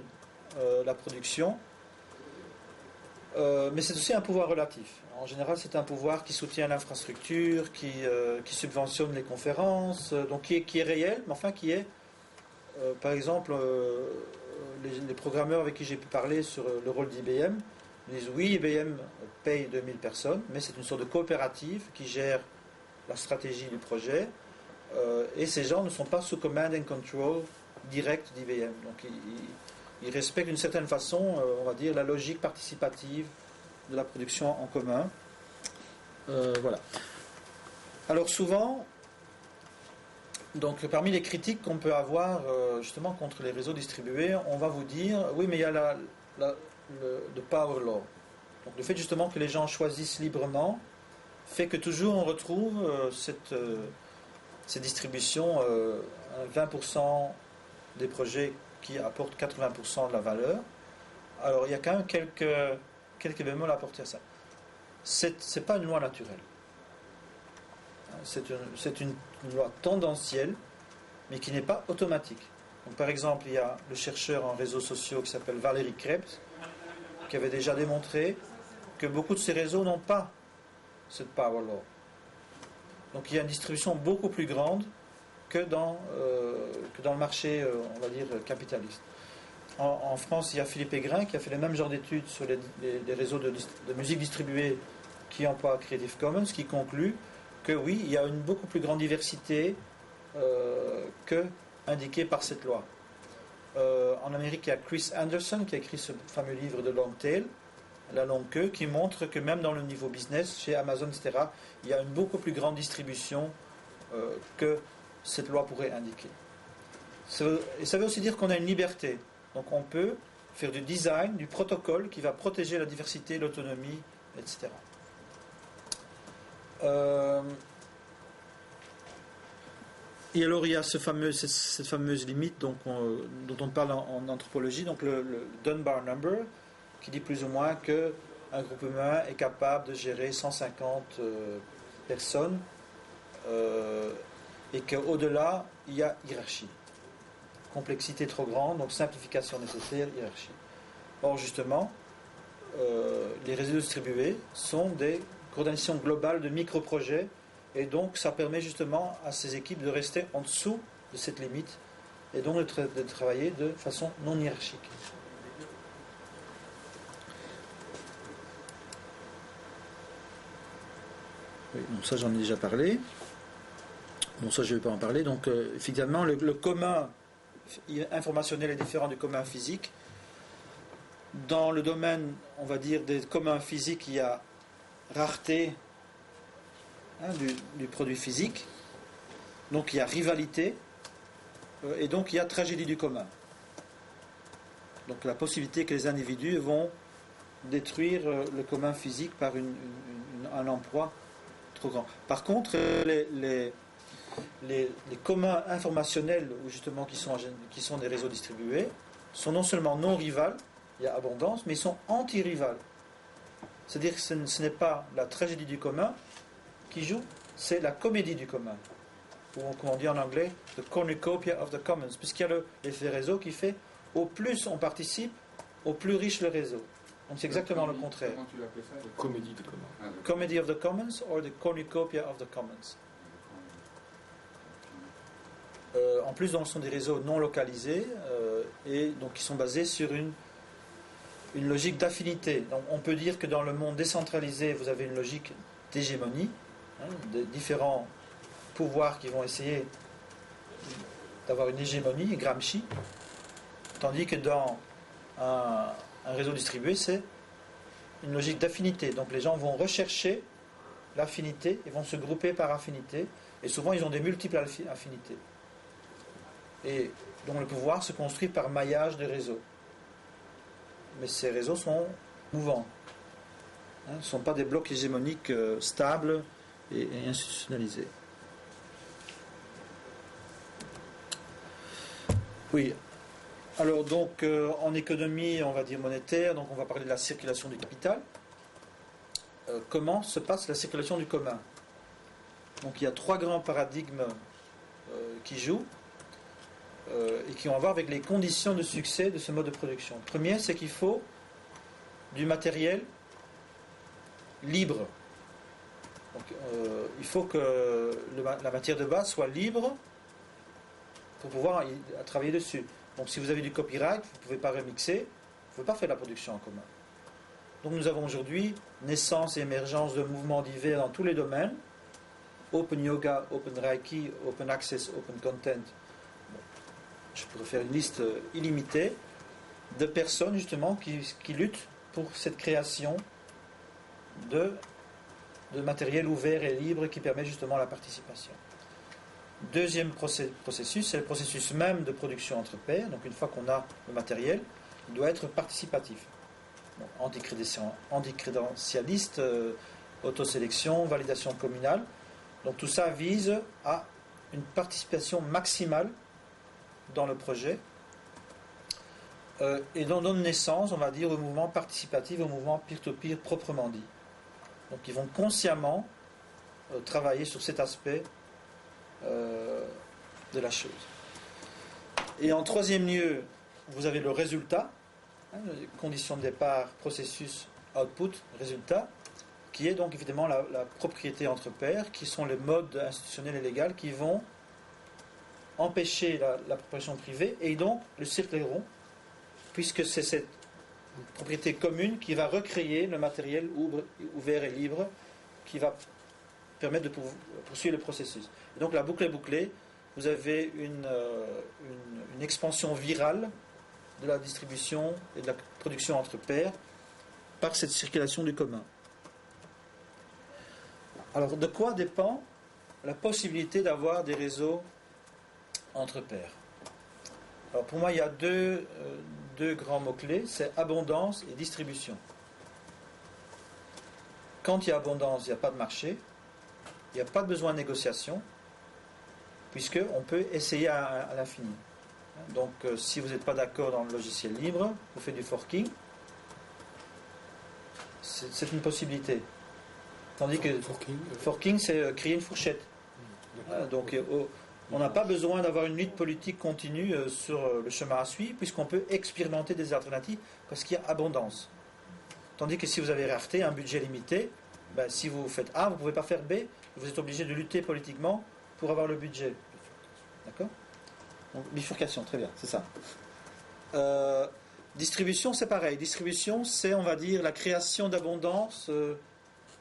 la production. Mais c'est aussi un pouvoir relatif. En général, c'est un pouvoir qui soutient l'infrastructure, qui subventionne les conférences, donc qui est réel, mais enfin qui est, par exemple, les programmeurs avec qui j'ai pu parler sur le rôle d'IBM disent oui, IBM paye 2000 personnes, mais c'est une sorte de coopérative qui gère la stratégie du projet, et ces gens ne sont pas sous command and control direct d'IBM. Donc ils respectent d'une certaine façon, on va dire, la logique participative de la production en commun. Voilà. Alors souvent, donc parmi les critiques qu'on peut avoir justement contre les réseaux distribués, on va vous dire, oui, mais il y a le power law. Donc le fait justement que les gens choisissent librement fait que toujours on retrouve cette distribution, 20% des projets qui apportent 80% de la valeur. Alors il y a quand même quelques bémols à apporter à ça. C'est pas une loi naturelle. C'est une loi tendancielle, mais qui n'est pas automatique. Donc, par exemple, il y a le chercheur en réseaux sociaux qui s'appelle Valérie Krebs, qui avait déjà démontré que beaucoup de ces réseaux n'ont pas cette power law. Donc il y a une distribution beaucoup plus grande que dans le marché, on va dire, capitaliste. En France, il y a Philippe Aigrin qui a fait le même genre d'études sur les réseaux de musique distribuée qui emploient Creative Commons, qui conclut que oui, il y a une beaucoup plus grande diversité que indiquée par cette loi. En Amérique, il y a Chris Anderson qui a écrit ce fameux livre de Long Tail, la longue queue, qui montre que même dans le niveau business, chez Amazon, etc., il y a une beaucoup plus grande distribution que cette loi pourrait indiquer. Et ça veut aussi dire qu'on a une liberté. Donc on peut faire du design, du protocole qui va protéger la diversité, l'autonomie, etc. Et alors il y a cette fameuse limite dont on parle en anthropologie, donc le Dunbar Number, qui dit plus ou moins que un groupe humain est capable de gérer 150 personnes et qu'au-delà, il y a hiérarchie. Complexité trop grande, donc simplification nécessaire, hiérarchie. Or, justement, les réseaux distribués sont des coordinations globales de micro-projets et donc ça permet justement à ces équipes de rester en dessous de cette limite et donc de travailler de façon non hiérarchique. Oui, donc ça j'en ai déjà parlé. Bon, ça je ne vais pas en parler. Donc effectivement, le commun informationnel est différent du commun physique. Dans le domaine, on va dire, des communs physiques, il y a rareté du produit physique. Donc il y a rivalité. Et donc il y a tragédie du commun. Donc la possibilité que les individus vont détruire le commun physique par un emploi trop grand. Par contre, les communs informationnels, justement, qui sont des réseaux distribués, sont non seulement non rivales, il y a abondance, mais ils sont anti-rivales. C'est-à-dire que ce n'est pas la tragédie du commun qui joue, c'est la comédie du commun. Ou comme on dit en anglais, the cornucopia of the commons, puisqu'il y a l'effet réseau qui fait, au plus on participe, au plus riche le réseau. Donc c'est exactement le contraire. Comment tu l'appelles ça? Comédie de commun. Comedy of the commons or the cornucopia of the commons. En plus, donc, ce sont des réseaux non localisés et donc qui sont basés sur une logique d'affinité. Donc, on peut dire que dans le monde décentralisé, vous avez une logique d'hégémonie, de différents pouvoirs qui vont essayer d'avoir une hégémonie, Gramsci, tandis que dans un réseau distribué, c'est une logique d'affinité. Donc les gens vont rechercher l'affinité et vont se grouper par affinité, et souvent ils ont des multiples affinités. Et donc le pouvoir se construit par maillage de réseaux. Mais ces réseaux sont mouvants. Ce ne sont pas des blocs hégémoniques stables et institutionnalisés. Oui. Alors donc en économie, on va dire monétaire, donc on va parler de la circulation du capital. Comment se passe la circulation du commun? Donc il y a trois grands paradigmes qui jouent et qui ont à voir avec les conditions de succès de ce mode de production. Le premier, c'est qu'il faut du matériel libre. Donc, il faut que la matière de base soit libre pour pouvoir travailler dessus. Donc si vous avez du copyright, vous ne pouvez pas remixer, vous ne pouvez pas faire de la production en commun. Donc nous avons aujourd'hui naissance et émergence de mouvements divers dans tous les domaines. Open Yoga, Open Reiki, Open Access, Open Content. Bon, je pourrais faire une liste illimitée de personnes justement qui luttent pour cette création de matériel ouvert et libre qui permet justement la participation. Deuxième processus, c'est le processus même de production entre pairs. Donc une fois qu'on a le matériel, il doit être participatif. Bon, anticrédentialiste, autosélection, validation communale. Donc tout ça vise à une participation maximale dans le projet et donne naissance, on va dire, au mouvement participatif, au mouvement peer-to-peer proprement dit. Donc ils vont consciemment travailler sur cet aspect de la chose. Et en troisième lieu, vous avez le résultat, condition de départ, processus, output, résultat, qui est donc évidemment la propriété entre pairs, qui sont les modes institutionnels et légaux qui vont empêcher la propriété privée, et donc le cercle est rond, puisque c'est cette propriété commune qui va recréer le matériel ouvert et libre, qui va permettre de poursuivre le processus. Et donc la boucle est bouclée, vous avez une expansion virale de la distribution et de la production entre pairs par cette circulation du commun. Alors de quoi dépend la possibilité d'avoir des réseaux entre pairs? Alors pour moi il y a deux grands mots-clés, c'est abondance et distribution. Quand il y a abondance, il n'y a pas de marché, il n'y a pas de besoin de négociation, puisqu'on peut essayer à l'infini. Donc si vous n'êtes pas d'accord dans le logiciel libre, vous faites du forking. c'est une possibilité. Tandis que forking, c'est créer une fourchette. Voilà, donc on n'a pas besoin d'avoir une lutte politique continue sur le chemin à suivre, puisqu'on peut expérimenter des alternatives, parce qu'il y a abondance. Tandis que si vous avez rareté, un budget limité, ben, si vous faites A, vous ne pouvez pas faire B, vous êtes obligé de lutter politiquement pour avoir le budget. D'accord ? Donc, bifurcation, très bien, c'est ça. Distribution, c'est pareil. Distribution, c'est, on va dire, la création d'abondance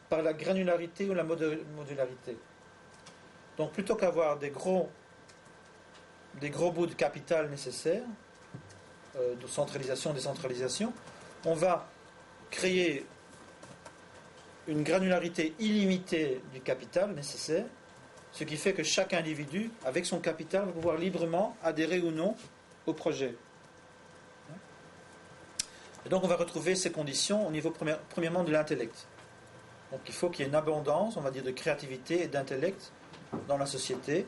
par la granularité ou la modularité. Donc, plutôt qu'avoir des gros bouts de capital nécessaires, de centralisation, décentralisation, on va créer une granularité illimitée du capital nécessaire, ce qui fait que chaque individu, avec son capital, va pouvoir librement adhérer ou non au projet. Et donc on va retrouver ces conditions au niveau premièrement de l'intellect. Donc il faut qu'il y ait une abondance, on va dire, de créativité et d'intellect dans la société.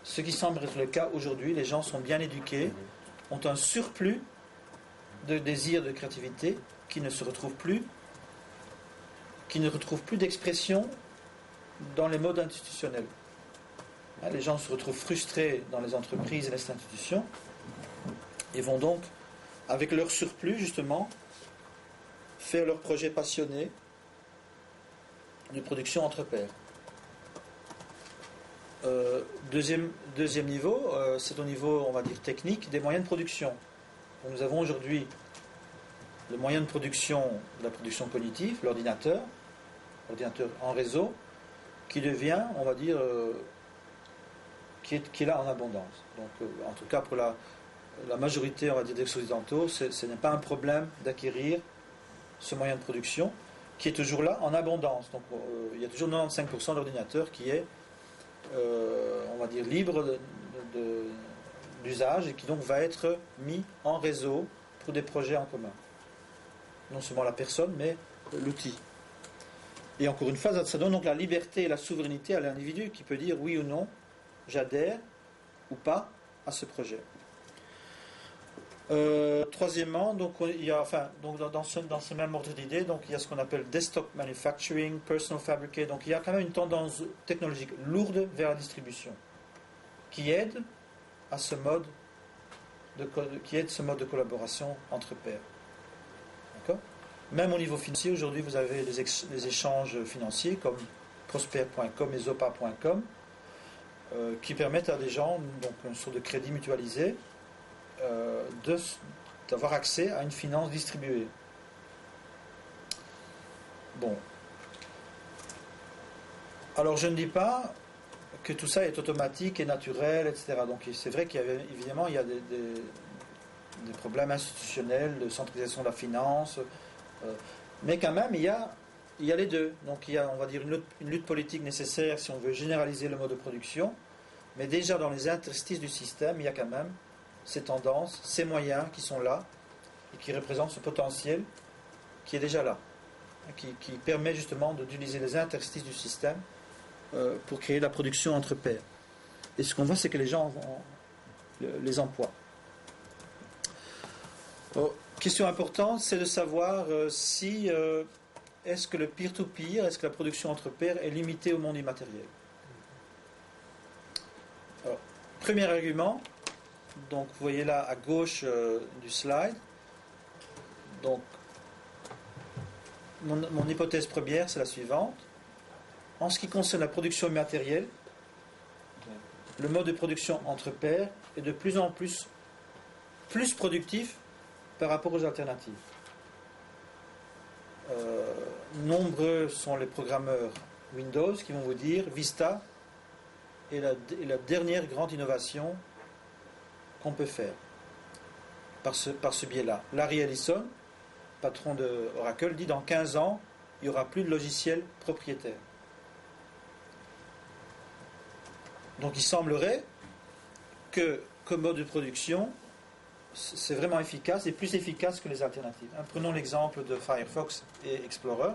Ce qui semble être le cas aujourd'hui, les gens sont bien éduqués, ont un surplus de désir de créativité qui ne retrouvent plus d'expression dans les modes institutionnels. Les gens se retrouvent frustrés dans les entreprises et les institutions et vont donc, avec leur surplus justement, faire leurs projets passionnés de production entre pairs. Deuxième niveau, c'est au niveau, on va dire, technique, des moyens de production. Donc nous avons aujourd'hui le moyen de production, la production cognitive, l'ordinateur en réseau, qui devient, on va dire, qui est là en abondance. Donc, en tout cas, pour la majorité, on va dire, des occidentaux, ce n'est pas un problème d'acquérir ce moyen de production, qui est toujours là en abondance. Donc, il y a toujours 95% d'ordinateurs qui est, on va dire, libre d'usage et qui donc va être mis en réseau pour des projets en commun. Non seulement la personne, mais l'outil. Et encore une fois, ça donne donc la liberté et la souveraineté à l'individu qui peut dire oui ou non, j'adhère ou pas à ce projet. Troisièmement, donc il y a, dans ce même ordre d'idée, donc il y a ce qu'on appelle desktop manufacturing, personal fabricate. Donc il y a quand même une tendance technologique lourde vers la distribution qui aide à ce mode de collaboration entre pairs. D'accord ? Même au niveau financier, aujourd'hui, vous avez les échanges financiers comme prosper.com et zopa.com qui permettent à des gens, donc une sorte de crédit mutualisé, d'avoir accès à une finance distribuée. Bon. Alors, je ne dis pas que tout ça est automatique et naturel, etc. Donc, c'est vrai qu'il y a évidemment des problèmes institutionnels de centralisation de la finance, mais quand même il y a les deux. Donc il y a, on va dire, une lutte politique nécessaire si on veut généraliser le mode de production, mais déjà dans les interstices du système il y a quand même ces tendances, ces moyens qui sont là et qui représentent ce potentiel qui est déjà là, qui permet justement d'utiliser les interstices du système pour créer la production entre pairs. Et ce qu'on voit, c'est que les gens les emploient. Question importante, c'est de savoir si est-ce que le peer-to-peer, est-ce que la production entre pairs est limitée au monde immatériel. Alors, premier argument, donc vous voyez là à gauche du slide, donc mon hypothèse première c'est la suivante. En ce qui concerne la production immatérielle, le mode de production entre pairs est de plus en plus productif par rapport aux alternatives. Nombreux sont les programmeurs Windows qui vont vous dire Vista est la dernière grande innovation qu'on peut faire par ce biais-là. Larry Ellison, patron de Oracle, dit dans 15 ans, il n'y aura plus de logiciels propriétaires. Donc il semblerait que comme mode de production, c'est vraiment efficace et plus efficace que les alternatives. Prenons l'exemple de Firefox et Explorer.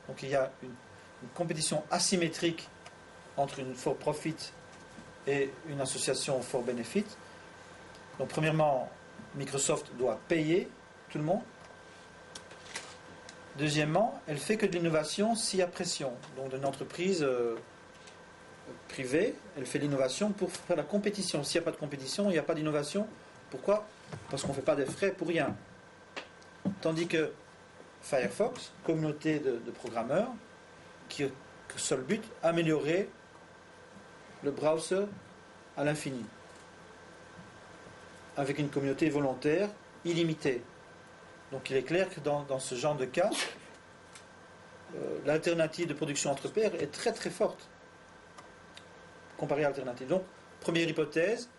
Donc il y a une compétition asymétrique entre une for-profit et une association for-benefit. Donc premièrement, Microsoft doit payer tout le monde. Deuxièmement, elle fait que de l'innovation s'il y a pression. Donc d'une entreprise privée, elle fait l'innovation pour faire la compétition. S'il n'y a pas de compétition, il n'y a pas d'innovation. Pourquoi? Parce qu'on ne fait pas des frais pour rien. Tandis que Firefox, communauté de programmeurs, qui a pour seul but améliorer le browser à l'infini, avec une communauté volontaire illimitée. Donc il est clair que dans ce genre de cas, l'alternative de production entre pairs est très très forte comparée à l'alternative. Donc, première hypothèse,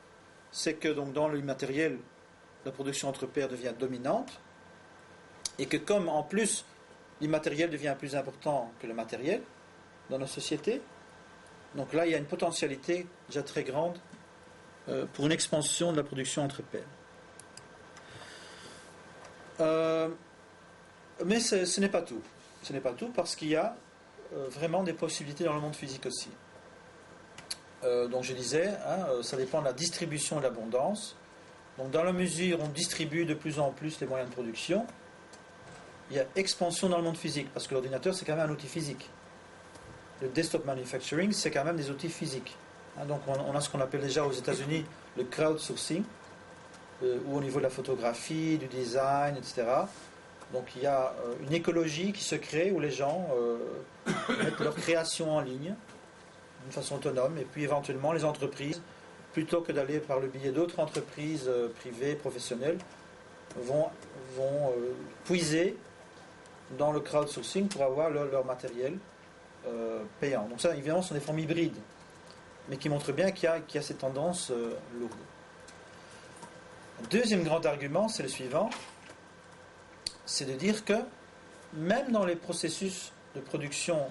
c'est que donc, dans l'immatériel, la production entre pairs devient dominante, et que comme en plus l'immatériel devient plus important que le matériel dans nos sociétés, donc là il y a une potentialité déjà très grande pour une expansion de la production entre pairs. Mais ce n'est pas tout. Ce n'est pas tout parce qu'il y a vraiment des possibilités dans le monde physique aussi. Donc je disais, ça dépend de la distribution et de l'abondance. Donc dans la mesure où on distribue de plus en plus les moyens de production, il y a expansion dans le monde physique, parce que l'ordinateur c'est quand même un outil physique. Le desktop manufacturing c'est quand même des outils physiques. Donc on a ce qu'on appelle déjà aux États-Unis le crowdsourcing, ou au niveau de la photographie, du design, etc. Donc il y a une écologie qui se crée où les gens mettent leur création en ligne d'une façon autonome, et puis éventuellement les entreprises, plutôt que d'aller par le biais d'autres entreprises privées, professionnelles, vont puiser dans le crowdsourcing pour avoir leur matériel payant. Donc ça, évidemment, ce sont des formes hybrides, mais qui montrent bien qu'il y a cette tendance lourde. Deuxième grand argument, c'est le suivant, c'est de dire que même dans les processus de production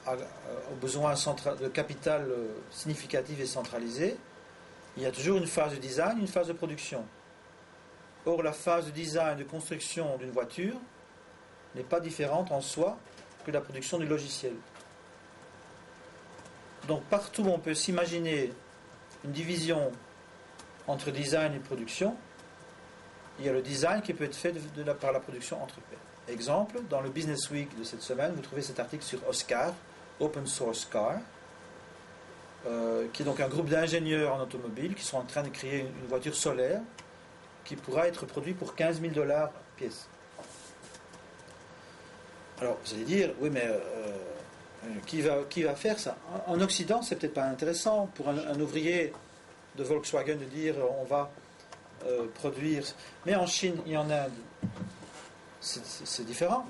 aux besoins de capital significatif et centralisé, il y a toujours une phase de design, une phase de production. Or, la phase de design, de construction d'une voiture n'est pas différente en soi que la production du logiciel. Donc, partout où on peut s'imaginer une division entre design et production, il y a le design qui peut être fait par la production entre pairs. Exemple, dans le Business Week de cette semaine, vous trouvez cet article sur Oscar, Open Source Car, qui est donc un groupe d'ingénieurs en automobile qui sont en train de créer une voiture solaire qui pourra être produite pour $15 000 pièce. Alors, vous allez dire, oui, mais qui va faire ça? En Occident, c'est peut-être pas intéressant pour un ouvrier de Volkswagen de dire on va produire. Mais en Chine et en Inde, c'est différent.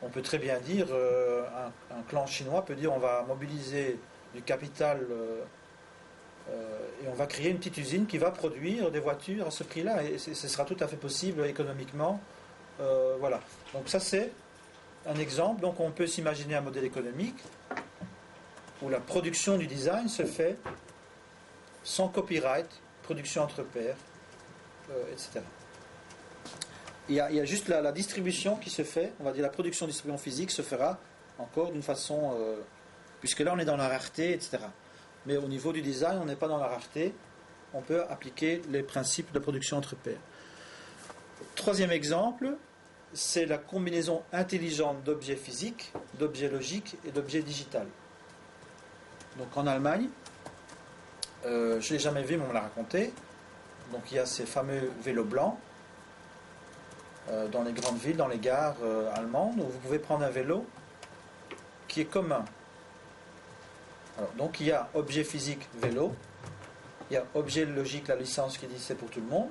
On peut très bien dire, un clan chinois peut dire on va mobiliser du capital et on va créer une petite usine qui va produire des voitures à ce prix-là. Et ce sera tout à fait possible économiquement. Voilà. Donc ça c'est un exemple. Donc on peut s'imaginer un modèle économique où la production du design se fait sans copyright, production entre pairs, etc. Il y a juste la distribution qui se fait, on va dire la production-distribution physique se fera encore d'une façon, puisque là on est dans la rareté, etc. Mais au niveau du design, on n'est pas dans la rareté, on peut appliquer les principes de production entre pairs. Troisième exemple, c'est la combinaison intelligente d'objets physiques, d'objets logiques et d'objets digitales. Donc en Allemagne, je ne l'ai jamais vu, mais on me l'a raconté. Donc il y a ces fameux vélos blancs dans les grandes villes, dans les gares allemandes, où vous pouvez prendre un vélo qui est commun. Alors, donc il y a objet physique vélo, il y a objet logique, la licence qui dit c'est pour tout le monde,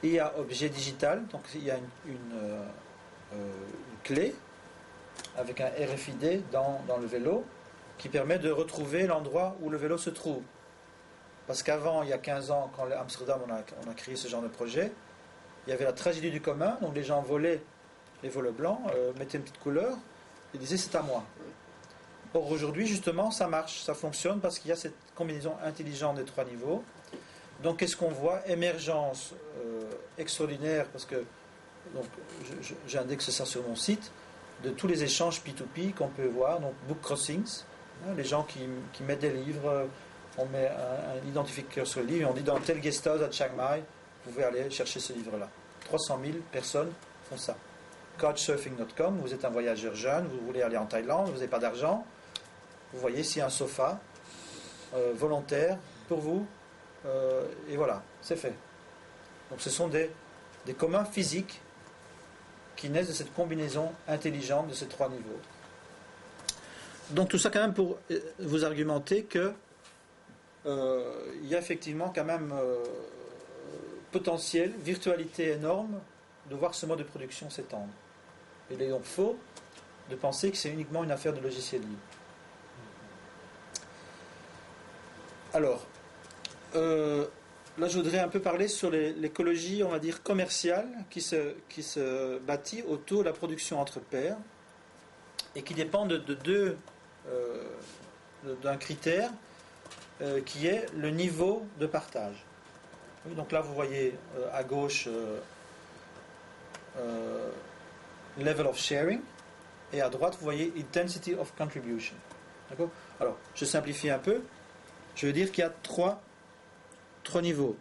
et il y a objet digital, donc il y a une clé avec un RFID dans le vélo qui permet de retrouver l'endroit où le vélo se trouve. Parce qu'avant, il y a 15 ans, quand à Amsterdam on a créé ce genre de projet, il y avait la tragédie du commun, donc les gens volaient les vols blancs, mettaient une petite couleur et disaient c'est à moi. Or aujourd'hui justement ça marche, ça fonctionne parce qu'il y a cette combinaison intelligente des trois niveaux. Donc qu'est-ce qu'on voit? Émergence extraordinaire, parce que donc, j'indexe ça sur mon site, de tous les échanges P2P qu'on peut voir, donc book crossings, les gens qui mettent des livres, on met un identificateur sur le livre et on dit dans tel guest house à Chiang Mai, vous pouvez aller chercher ce livre-là. 300 000 personnes font ça. couchsurfing.com, vous êtes un voyageur jeune, vous voulez aller en Thaïlande, vous n'avez pas d'argent, vous voyez ici un sofa volontaire pour vous, et voilà, c'est fait. Donc ce sont des communs physiques qui naissent de cette combinaison intelligente de ces trois niveaux. Donc tout ça quand même pour vous argumenter que il y a effectivement quand même potentiel, virtualité énorme de voir ce mode de production s'étendre. Il est donc faux de penser que c'est uniquement une affaire de logiciel libre. Alors, là je voudrais un peu parler sur l'écologie, on va dire, commerciale qui se bâtit autour de la production entre pairs et qui dépend d'un critère qui est le niveau de partage. Oui, donc là vous voyez à gauche level of sharing et à droite vous voyez intensity of contribution. D'accord ? Alors je simplifie un peu, je veux dire qu'il y a trois niveaux.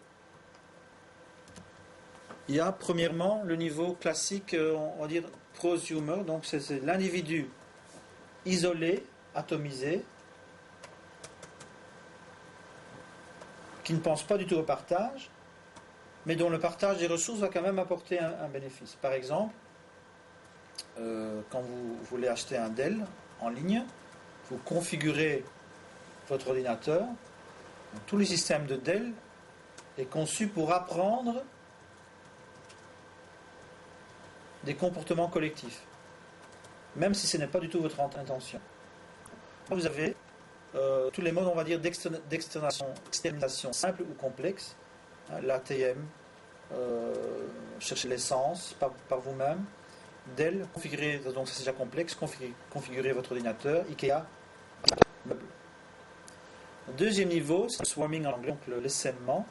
Il y a premièrement le niveau classique, on va dire prosumer, donc c'est l'individu isolé, atomisé, qui ne pense pas du tout au partage, mais dont le partage des ressources va quand même apporter un bénéfice. Par exemple, quand vous voulez acheter un Dell en ligne, vous configurez votre ordinateur. Tout le système de Dell est conçu pour apprendre des comportements collectifs, même si ce n'est pas du tout votre intention. Vous avez tous les modes, on va dire, d'externalisation simple ou complexe, l'ATM, chercher l'essence par vous-même, Dell, configurer, donc ça c'est déjà complexe, configurer votre ordinateur, IKEA, meuble. Le deuxième niveau, c'est le swarming en anglais, donc l'essaimement.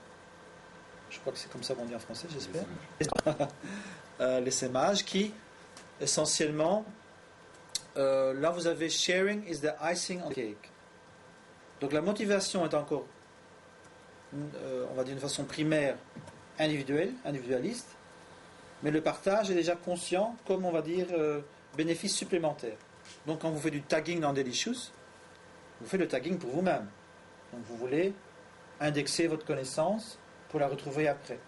Je crois que c'est comme ça qu'on dit en français, j'espère. L'essaimage qui, essentiellement, là vous avez sharing is the icing on the cake. Donc la motivation est encore, on va dire d'une façon primaire, individualiste, mais le partage est déjà conscient comme, on va dire, bénéfice supplémentaire. Donc quand vous faites du tagging dans Delicious, vous faites le tagging pour vous-même. Donc vous voulez indexer votre connaissance pour la retrouver après.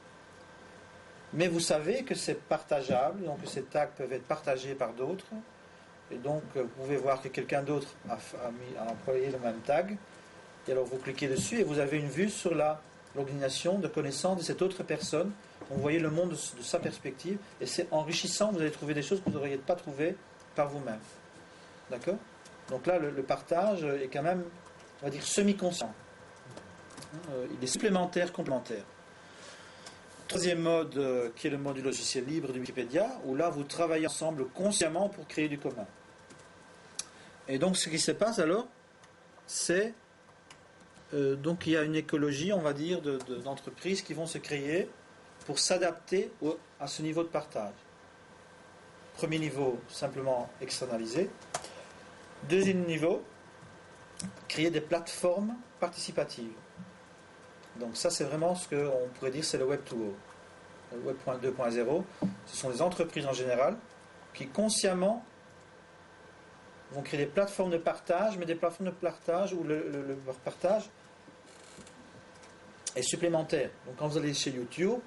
Mais vous savez que c'est partageable, donc que ces tags peuvent être partagés par d'autres, et donc vous pouvez voir que quelqu'un d'autre a employé le même tag, et alors vous cliquez dessus et vous avez une vue sur l'organisation de connaissances de cette autre personne. Donc vous voyez le monde de sa perspective, et c'est enrichissant, vous allez trouver des choses que vous n'auriez pas trouvées par vous-même. D'accord ? Donc là, le partage est quand même, on va dire, semi-conscient. Il est supplémentaire, complémentaire. Troisième mode, qui est le mode du logiciel libre de Wikipédia, où là, vous travaillez ensemble consciemment pour créer du commun. Et donc, ce qui se passe alors, c'est donc il y a une écologie, on va dire, d'entreprises qui vont se créer pour s'adapter à ce niveau de partage. Premier niveau, simplement externaliser. Deuxième niveau, créer des plateformes participatives. Donc ça, c'est vraiment ce qu'on pourrait dire, c'est le Web 2.0. Le Web 2.0, ce sont les entreprises en général qui consciemment vont créer des plateformes de partage, mais des plateformes de partage où leur partage est supplémentaire. Donc quand vous allez chez YouTube,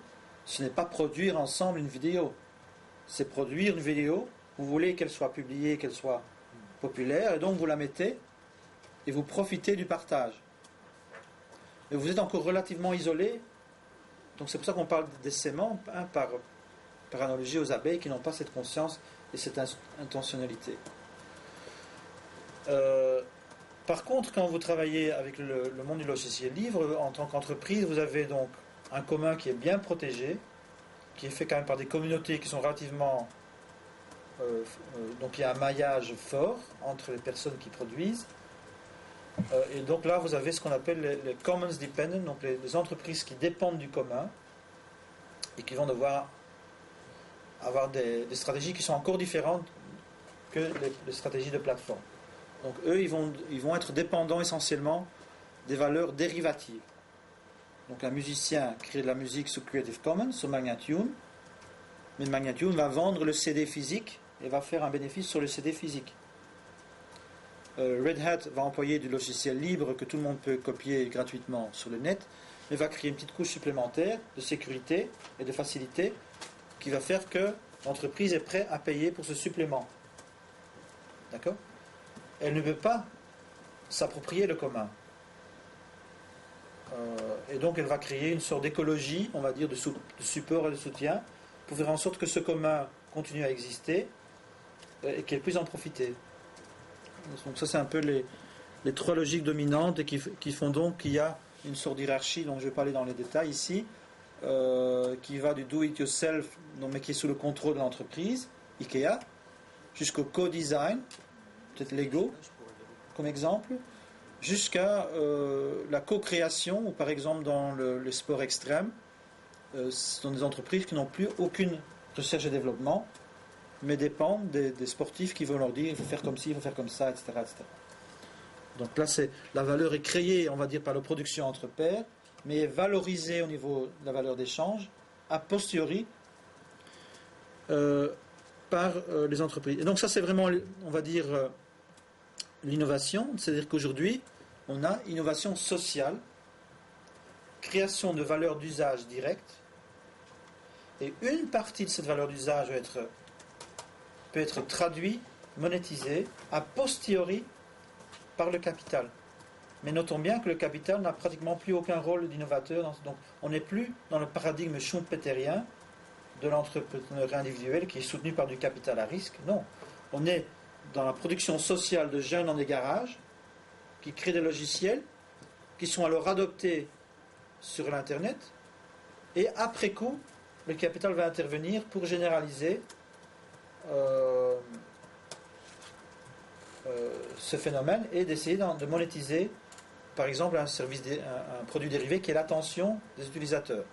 ce n'est pas produire ensemble une vidéo, c'est produire une vidéo, vous voulez qu'elle soit publiée, qu'elle soit populaire, et donc vous la mettez et vous profitez du partage. Mais vous êtes encore relativement isolé, donc c'est pour ça qu'on parle d'essaimant, par analogie aux abeilles qui n'ont pas cette conscience et cette intentionnalité. Par contre, quand vous travaillez avec le monde du logiciel libre, en tant qu'entreprise, vous avez donc un commun qui est bien protégé, qui est fait quand même par des communautés qui sont relativement... donc il y a un maillage fort entre les personnes qui produisent. Et donc là, vous avez ce qu'on appelle les commons dependent, donc les entreprises qui dépendent du commun et qui vont devoir avoir des stratégies qui sont encore différentes que les stratégies de plateforme. Donc eux, ils vont être dépendants essentiellement des valeurs dérivatives. Donc un musicien crée de la musique sous Creative Commons, sous Magnatune, mais Magnatune va vendre le CD physique et va faire un bénéfice sur le CD physique. Red Hat va employer du logiciel libre que tout le monde peut copier gratuitement sur le net, mais va créer une petite couche supplémentaire de sécurité et de facilité qui va faire que l'entreprise est prête à payer pour ce supplément. D'accord ? Elle ne peut pas s'approprier le commun. Et donc elle va créer une sorte d'écologie, on va dire, de support et de soutien pour faire en sorte que ce commun continue à exister et qu'elle puisse en profiter. Donc ça c'est un peu les trois logiques dominantes et qui font donc qu'il y a une sorte d'hierarchie, donc je ne vais pas aller dans les détails ici, qui va du do-it-yourself, mais qui est sous le contrôle de l'entreprise, IKEA, jusqu'au co-design, peut-être Lego comme exemple, jusqu'à la co-création, ou par exemple dans le sport extrême, ce sont des entreprises qui n'ont plus aucune recherche et développement, mais dépendent des sportifs qui vont leur dire il faut faire comme ci, il faut faire comme ça, etc., etc. Donc là, la valeur est créée, on va dire, par la production entre pairs, mais est valorisée au niveau de la valeur d'échange, a posteriori, par les entreprises. Et donc ça, c'est vraiment, on va dire, l'innovation, c'est-à-dire qu'aujourd'hui, on a innovation sociale, création de valeur d'usage direct, et une partie de cette valeur d'usage peut être traduite, monétisée, a posteriori, par le capital. Mais notons bien que le capital n'a pratiquement plus aucun rôle d'innovateur. Donc on n'est plus dans le paradigme schumpeterien de l'entrepreneur individuel qui est soutenu par du capital à risque. Non, on est dans la production sociale de jeunes dans des garages qui créent des logiciels qui sont alors adoptés sur l'Internet et après coup, le capital va intervenir pour généraliser ce phénomène et d'essayer de monétiser par exemple un produit dérivé qui est l'attention des utilisateurs,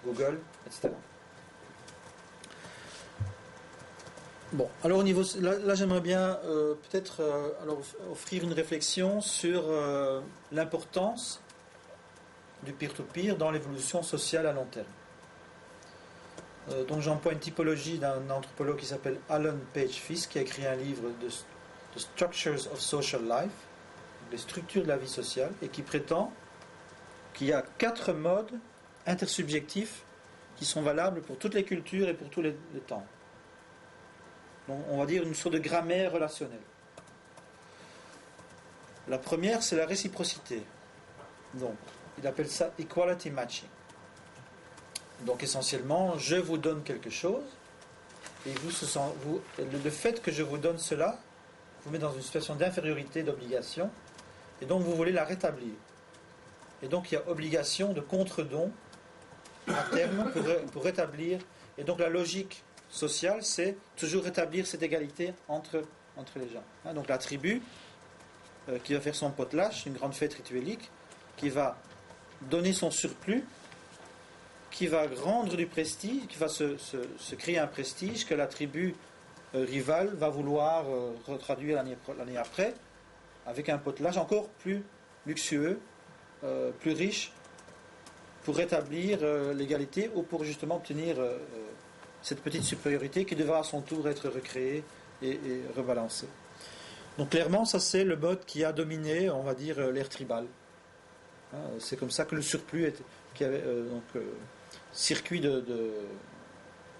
Google, etc. Bon, alors au niveau là j'aimerais bien peut-être alors offrir une réflexion sur l'importance du peer-to-peer dans l'évolution sociale à long terme. Donc j'emploie une typologie d'un anthropologue qui s'appelle Alan Page Fisk qui a écrit un livre de The Structures of Social Life, les structures de la vie sociale, et qui prétend qu'il y a 4 modes intersubjectifs qui sont valables pour toutes les cultures et pour tous les temps. Donc on va dire une sorte de grammaire relationnelle. La première, c'est la réciprocité. Donc, il appelle ça equality matching. Donc essentiellement, je vous donne quelque chose, et le fait que je vous donne cela vous met dans une situation d'infériorité, d'obligation, et donc vous voulez la rétablir. Et donc il y a obligation de contre-don à terme pour rétablir. Et donc la logique sociale, c'est toujours rétablir cette égalité entre les gens. Donc la tribu qui va faire son potlatch, une grande fête rituelique, qui va donner son surplus, qui va rendre du prestige, qui va se créer un prestige que la tribu rivale va vouloir retraduire l'année après, avec un potelage encore plus luxueux, plus riche, pour rétablir l'égalité ou pour justement obtenir cette petite supériorité qui devra à son tour être recréée et rebalancée. Donc clairement, ça c'est le mode qui a dominé, on va dire, l'ère tribale. C'est comme ça que le surplus qui avait circuit de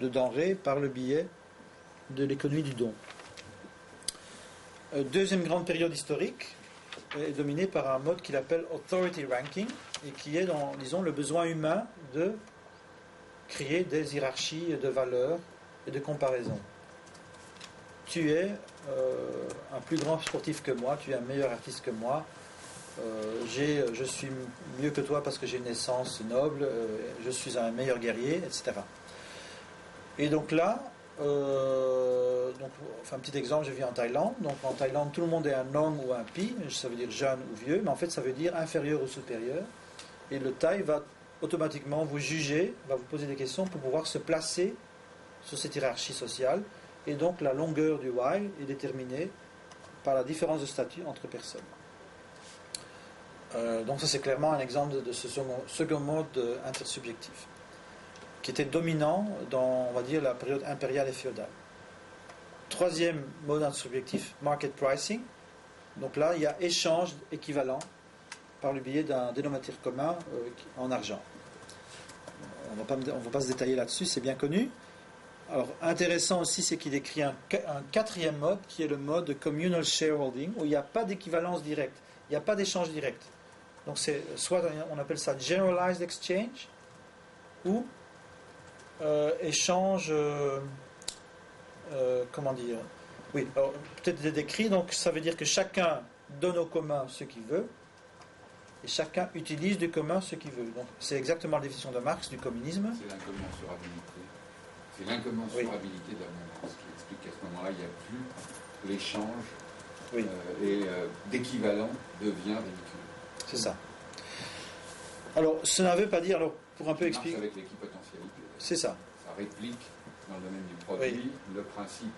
denrées par le biais de l'économie du don. Deuxième grande période historique est dominée par un mode qu'il appelle authority ranking et qui est dans, disons, le besoin humain de créer des hiérarchies de valeurs et de comparaison. Tu es un plus grand sportif que moi, tu es un meilleur artiste que moi, je suis mieux que toi parce que j'ai une naissance noble, je suis un meilleur guerrier, etc. Et donc là, un petit exemple, je vis en Thaïlande. Donc en Thaïlande, tout le monde est un homme ou un pi, ça veut dire jeune ou vieux, mais en fait ça veut dire inférieur ou supérieur. Et le Thaï va automatiquement vous juger, va vous poser des questions pour pouvoir se placer sur cette hiérarchie sociale. Et donc la longueur du why est déterminée par la différence de statut entre personnes. Donc ça c'est clairement un exemple de ce second mode intersubjectif. qui était dominant dans, on va dire, la période impériale et féodale. Troisième mode intersubjectif, market pricing. Donc là, il y a échange équivalent par le biais d'un dénominateur commun en argent. On ne va pas se détailler là-dessus, c'est bien connu. Alors, intéressant aussi, c'est qu'il décrit un quatrième mode, qui est le mode communal shareholding, où il n'y a pas d'équivalence directe, il n'y a pas d'échange direct. Donc, c'est soit on appelle ça generalized exchange, ou échange, comment dire, oui, alors, peut-être décrit, donc ça veut dire que chacun donne au commun ce qu'il veut, et chacun utilise du commun ce qu'il veut. Donc, c'est exactement la définition de Marx du communisme. C'est l'incommensurabilité. C'est l'incommensurabilité de la monnaie, ce qui explique qu'à ce moment-là, il n'y a plus l'échange et d'équivalent devient ridicule. C'est ça. Alors, ça ne veut pas dire, alors, pour un peu expliquer. Avec l'équipotentialité. C'est ça. Ça réplique, dans le domaine du produit, le principe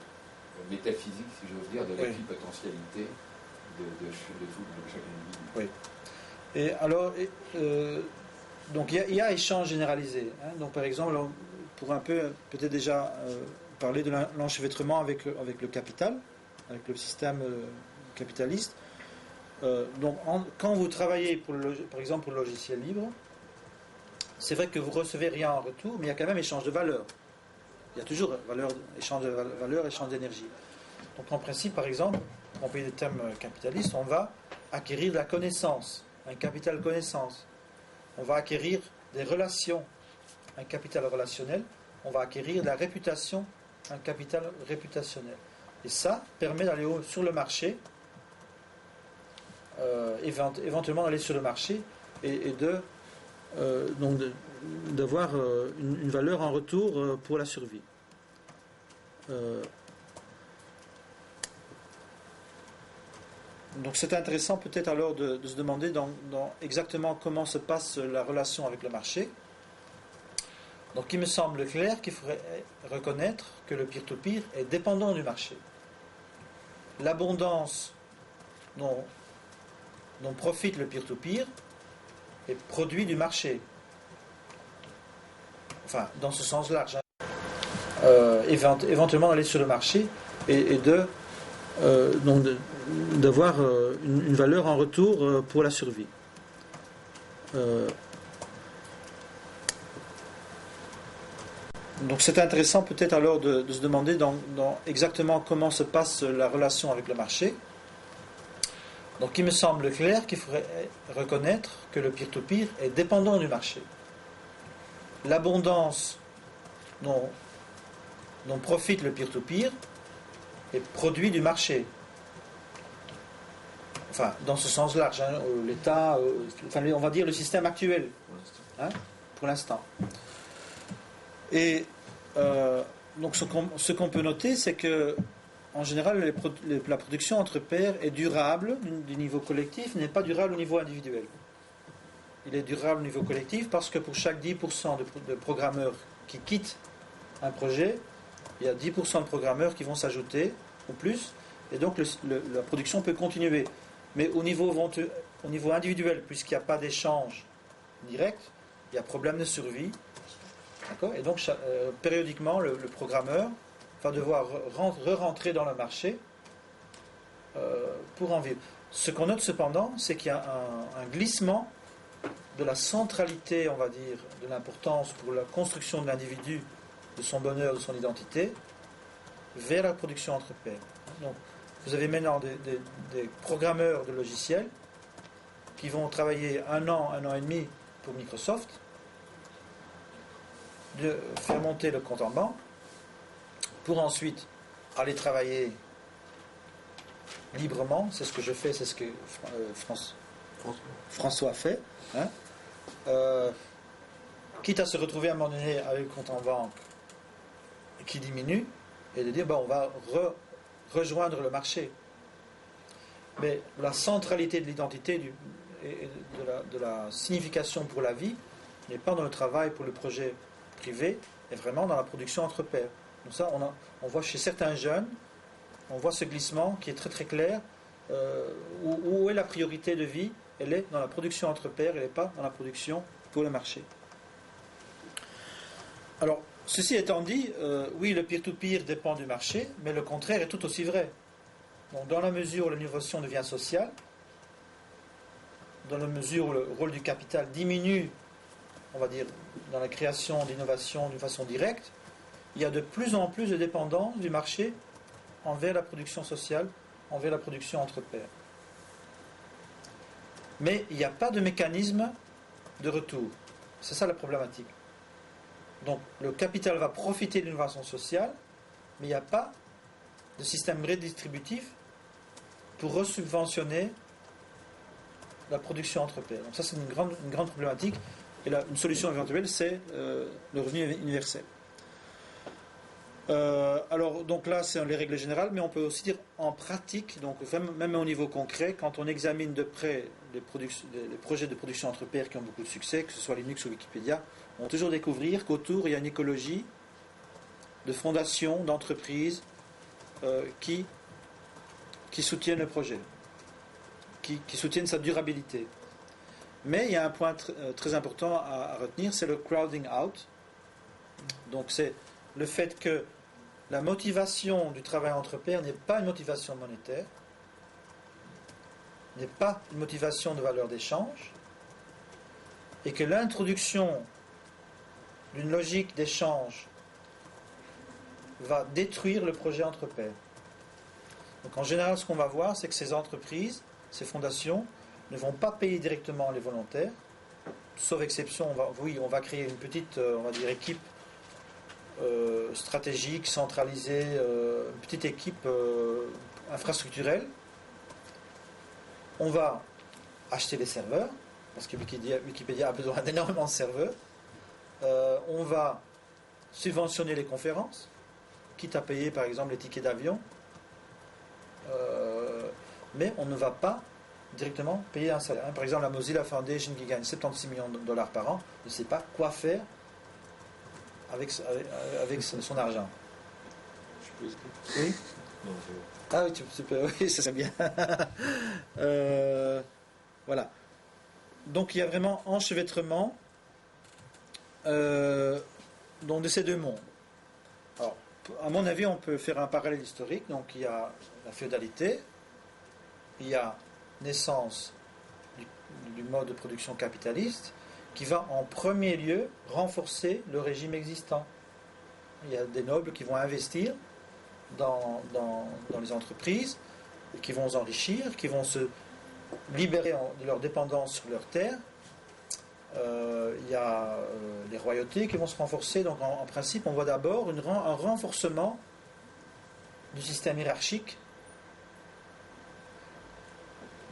métaphysique, si j'ose dire, de l'équipotentialité de chaque individu. Oui. Et alors, donc il y a échange généralisé. Hein. Donc, par exemple, pour un peu, peut-être déjà parler de l'enchevêtrement avec le capital, avec le système capitaliste. Donc, quand vous travaillez, par exemple, pour le logiciel libre, c'est vrai que vous ne recevez rien en retour, mais il y a quand même échange de valeur. Il y a toujours échange de valeur, échange d'énergie. Donc, en principe, par exemple, pour employer des termes capitalistes, on va acquérir de la connaissance, un capital connaissance. On va acquérir des relations, un capital relationnel. On va acquérir de la réputation, un capital réputationnel. Et ça permet d'aller sur le marché, éventuellement d'aller sur le marché et d'avoir une valeur en retour pour la survie. Donc c'est intéressant peut-être alors de se demander dans exactement comment se passe la relation avec le marché. Donc il me semble clair qu'il faudrait reconnaître que le peer-to-peer est dépendant du marché. L'abondance dont profite le peer-to-peer est produit du marché. Enfin, dans ce sens large. Éventuellement d'aller sur le marché et d'avoir une valeur en retour pour la survie. Donc c'est intéressant peut-être alors de se demander dans exactement comment se passe la relation avec le marché. Donc il me semble clair qu'il faudrait reconnaître que le peer-to-peer est dépendant du marché. L'abondance dont profite le peer-to-peer est produit du marché. Enfin, dans ce sens large, hein, l'État, on va dire le système actuel, pour l'instant. Et donc ce qu'on peut noter, c'est que en général, la production entre pairs est durable du niveau collectif, n'est pas durable au niveau individuel. Il est durable au niveau collectif parce que pour chaque 10% de programmeurs qui quittent un projet, il y a 10% de programmeurs qui vont s'ajouter ou plus, et donc la production peut continuer. Mais au niveau individuel, puisqu'il n'y a pas d'échange direct, il y a problème de survie. D'accord ? Et donc, périodiquement, le programmeur va devoir re-rentrer dans le marché pour en vivre. Ce qu'on note cependant, c'est qu'il y a un glissement de la centralité, on va dire, de l'importance pour la construction de l'individu, de son bonheur, de son identité, vers la production entre pairs. Donc, vous avez maintenant des programmeurs de logiciels qui vont travailler un an et demi pour Microsoft, de faire monter le compte en banque, pour ensuite aller travailler librement. C'est ce que je fais, c'est ce que François fait. Hein, quitte à se retrouver à un moment donné avec le compte en banque qui diminue, et de dire on va rejoindre le marché. Mais la centralité de l'identité et de la signification pour la vie n'est pas dans le travail pour le projet privé, mais vraiment dans la production entre pairs. Donc ça, on voit chez certains jeunes, on voit ce glissement qui est très très clair. Où est la priorité de vie? Elle est dans la production entre pairs, elle n'est pas dans la production pour le marché. Alors, ceci étant dit, oui, le peer-to-peer dépend du marché, mais le contraire est tout aussi vrai. Donc, dans la mesure où l'innovation devient sociale, dans la mesure où le rôle du capital diminue, on va dire, dans la création d'innovation d'une façon directe, il y a de plus en plus de dépendance du marché envers la production sociale, envers la production entre pairs. Mais il n'y a pas de mécanisme de retour. C'est ça la problématique. Donc le capital va profiter de l'innovation sociale, mais il n'y a pas de système redistributif pour resubventionner la production entre pairs. Donc ça c'est une grande problématique. Et là, une solution éventuelle, c'est le revenu universel. Alors, donc là, c'est les règles générales, mais on peut aussi dire en pratique, donc même au niveau concret, quand on examine de près les projets de production entre pairs qui ont beaucoup de succès, que ce soit Linux ou Wikipédia, on va toujours découvrir qu'autour, il y a une écologie de fondations, d'entreprises qui soutiennent le projet, qui soutiennent sa durabilité. Mais il y a un point très important à retenir, c'est le crowding out. Donc c'est le fait que la motivation du travail entre pairs n'est pas une motivation monétaire, n'est pas une motivation de valeur d'échange, et que l'introduction d'une logique d'échange va détruire le projet entre pairs. Donc en général, ce qu'on va voir, c'est que ces entreprises, ces fondations, ne vont pas payer directement les volontaires, sauf exception, on va créer une petite, on va dire, équipe stratégique, centralisée, une petite équipe infrastructurelle. On va acheter des serveurs, parce que Wikipédia a besoin d'énormément de serveurs. On va subventionner les conférences, quitte à payer par exemple les tickets d'avion. Mais on ne va pas directement payer un salaire. Par exemple, la Mozilla Foundation qui gagne 76 millions de dollars par an ne sait pas quoi faire avec son argent. Je peux expliquer. Oui. Non, Ah oui, tu peux, oui, ça c'est bien. Voilà. Donc il y a vraiment enchevêtrement donc de ces deux mondes. Alors, à mon avis, on peut faire un parallèle historique. Donc il y a la féodalité, il y a naissance du mode de production capitaliste qui va en premier lieu renforcer le régime existant. Il y a des nobles qui vont investir dans les entreprises, qui vont s'enrichir, qui vont se libérer de leur dépendance sur leurs terres. Il y a les royautés qui vont se renforcer. Donc en principe, on voit d'abord un renforcement du système hiérarchique.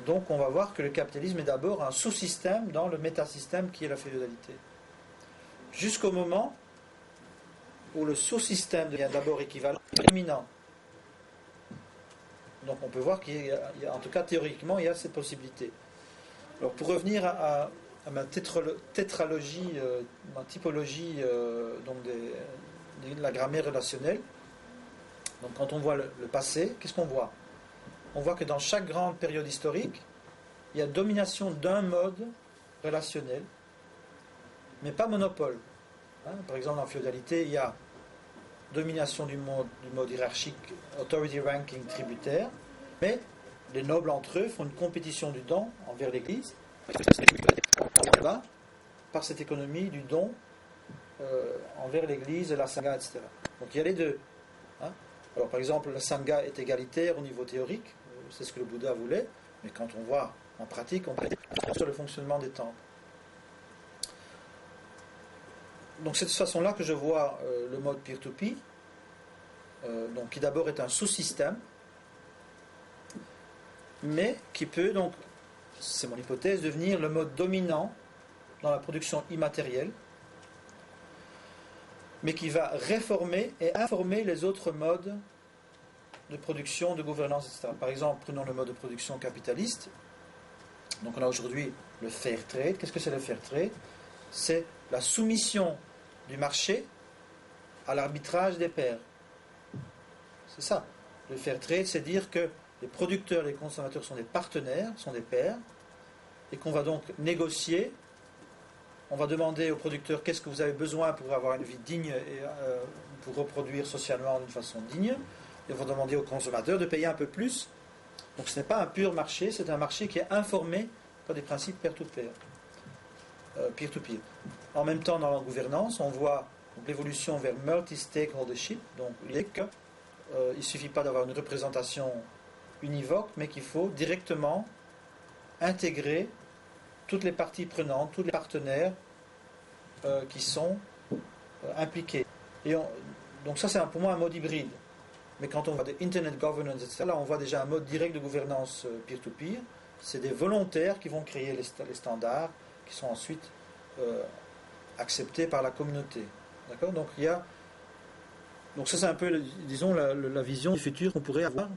Donc on va voir que le capitalisme est d'abord un sous-système dans le métasystème qui est la féodalité. Jusqu'au moment où le sous-système devient d'abord équivalent, dominant. Donc on peut voir qu'il y a, en tout cas théoriquement, il y a cette possibilité. Alors pour revenir à ma tétralogie, ma typologie donc de la grammaire relationnelle, donc quand on voit le passé, qu'est-ce qu'on voit ? On voit que dans chaque grande période historique, il y a domination d'un mode relationnel, mais pas monopole. Par exemple, en féodalité, il y a domination du mode hiérarchique, authority ranking tributaire, mais les nobles entre eux font une compétition du don envers l'Église, par cette économie du don envers l'Église, la Sangha, etc. Donc il y a les deux. Alors par exemple, la Sangha est égalitaire au niveau théorique, c'est ce que le Bouddha voulait, mais quand on voit en pratique, on peut sur le fonctionnement des temples. Donc c'est de cette façon-là que je vois le mode peer-to-peer, donc qui d'abord est un sous-système, mais qui peut donc, c'est mon hypothèse, devenir le mode dominant dans la production immatérielle, mais qui va réformer et informer les autres modes de production, de gouvernance, etc. Par exemple, prenons le mode de production capitaliste. Donc on a aujourd'hui le fair trade. Qu'est-ce que c'est le fair trade ? C'est la soumission du marché à l'arbitrage des pairs. C'est ça. Le fair trade, c'est dire que les producteurs et les consommateurs sont des partenaires, sont des pairs, et qu'on va donc négocier on va demander aux producteurs qu'est-ce que vous avez besoin pour avoir une vie digne et pour reproduire socialement d'une façon digne. Et on va demander aux consommateurs de payer un peu plus. Donc ce n'est pas un pur marché, c'est un marché qui est informé par des principes peer-to-peer. En même temps, dans la gouvernance, on voit l'évolution vers multi-stakeholdership. Donc l'idée qu'il ne suffit pas d'avoir une représentation univoque, mais qu'il faut directement intégrer toutes les parties prenantes, tous les partenaires qui sont impliqués. Donc ça, c'est pour moi un mode hybride. Mais quand on voit des Internet Governance, etc., là, on voit déjà un mode direct de gouvernance peer-to-peer. C'est des volontaires qui vont créer les standards qui sont ensuite acceptés par la communauté. D'accord ? Donc, donc ça, c'est un peu, disons, la vision du futur qu'on pourrait avoir.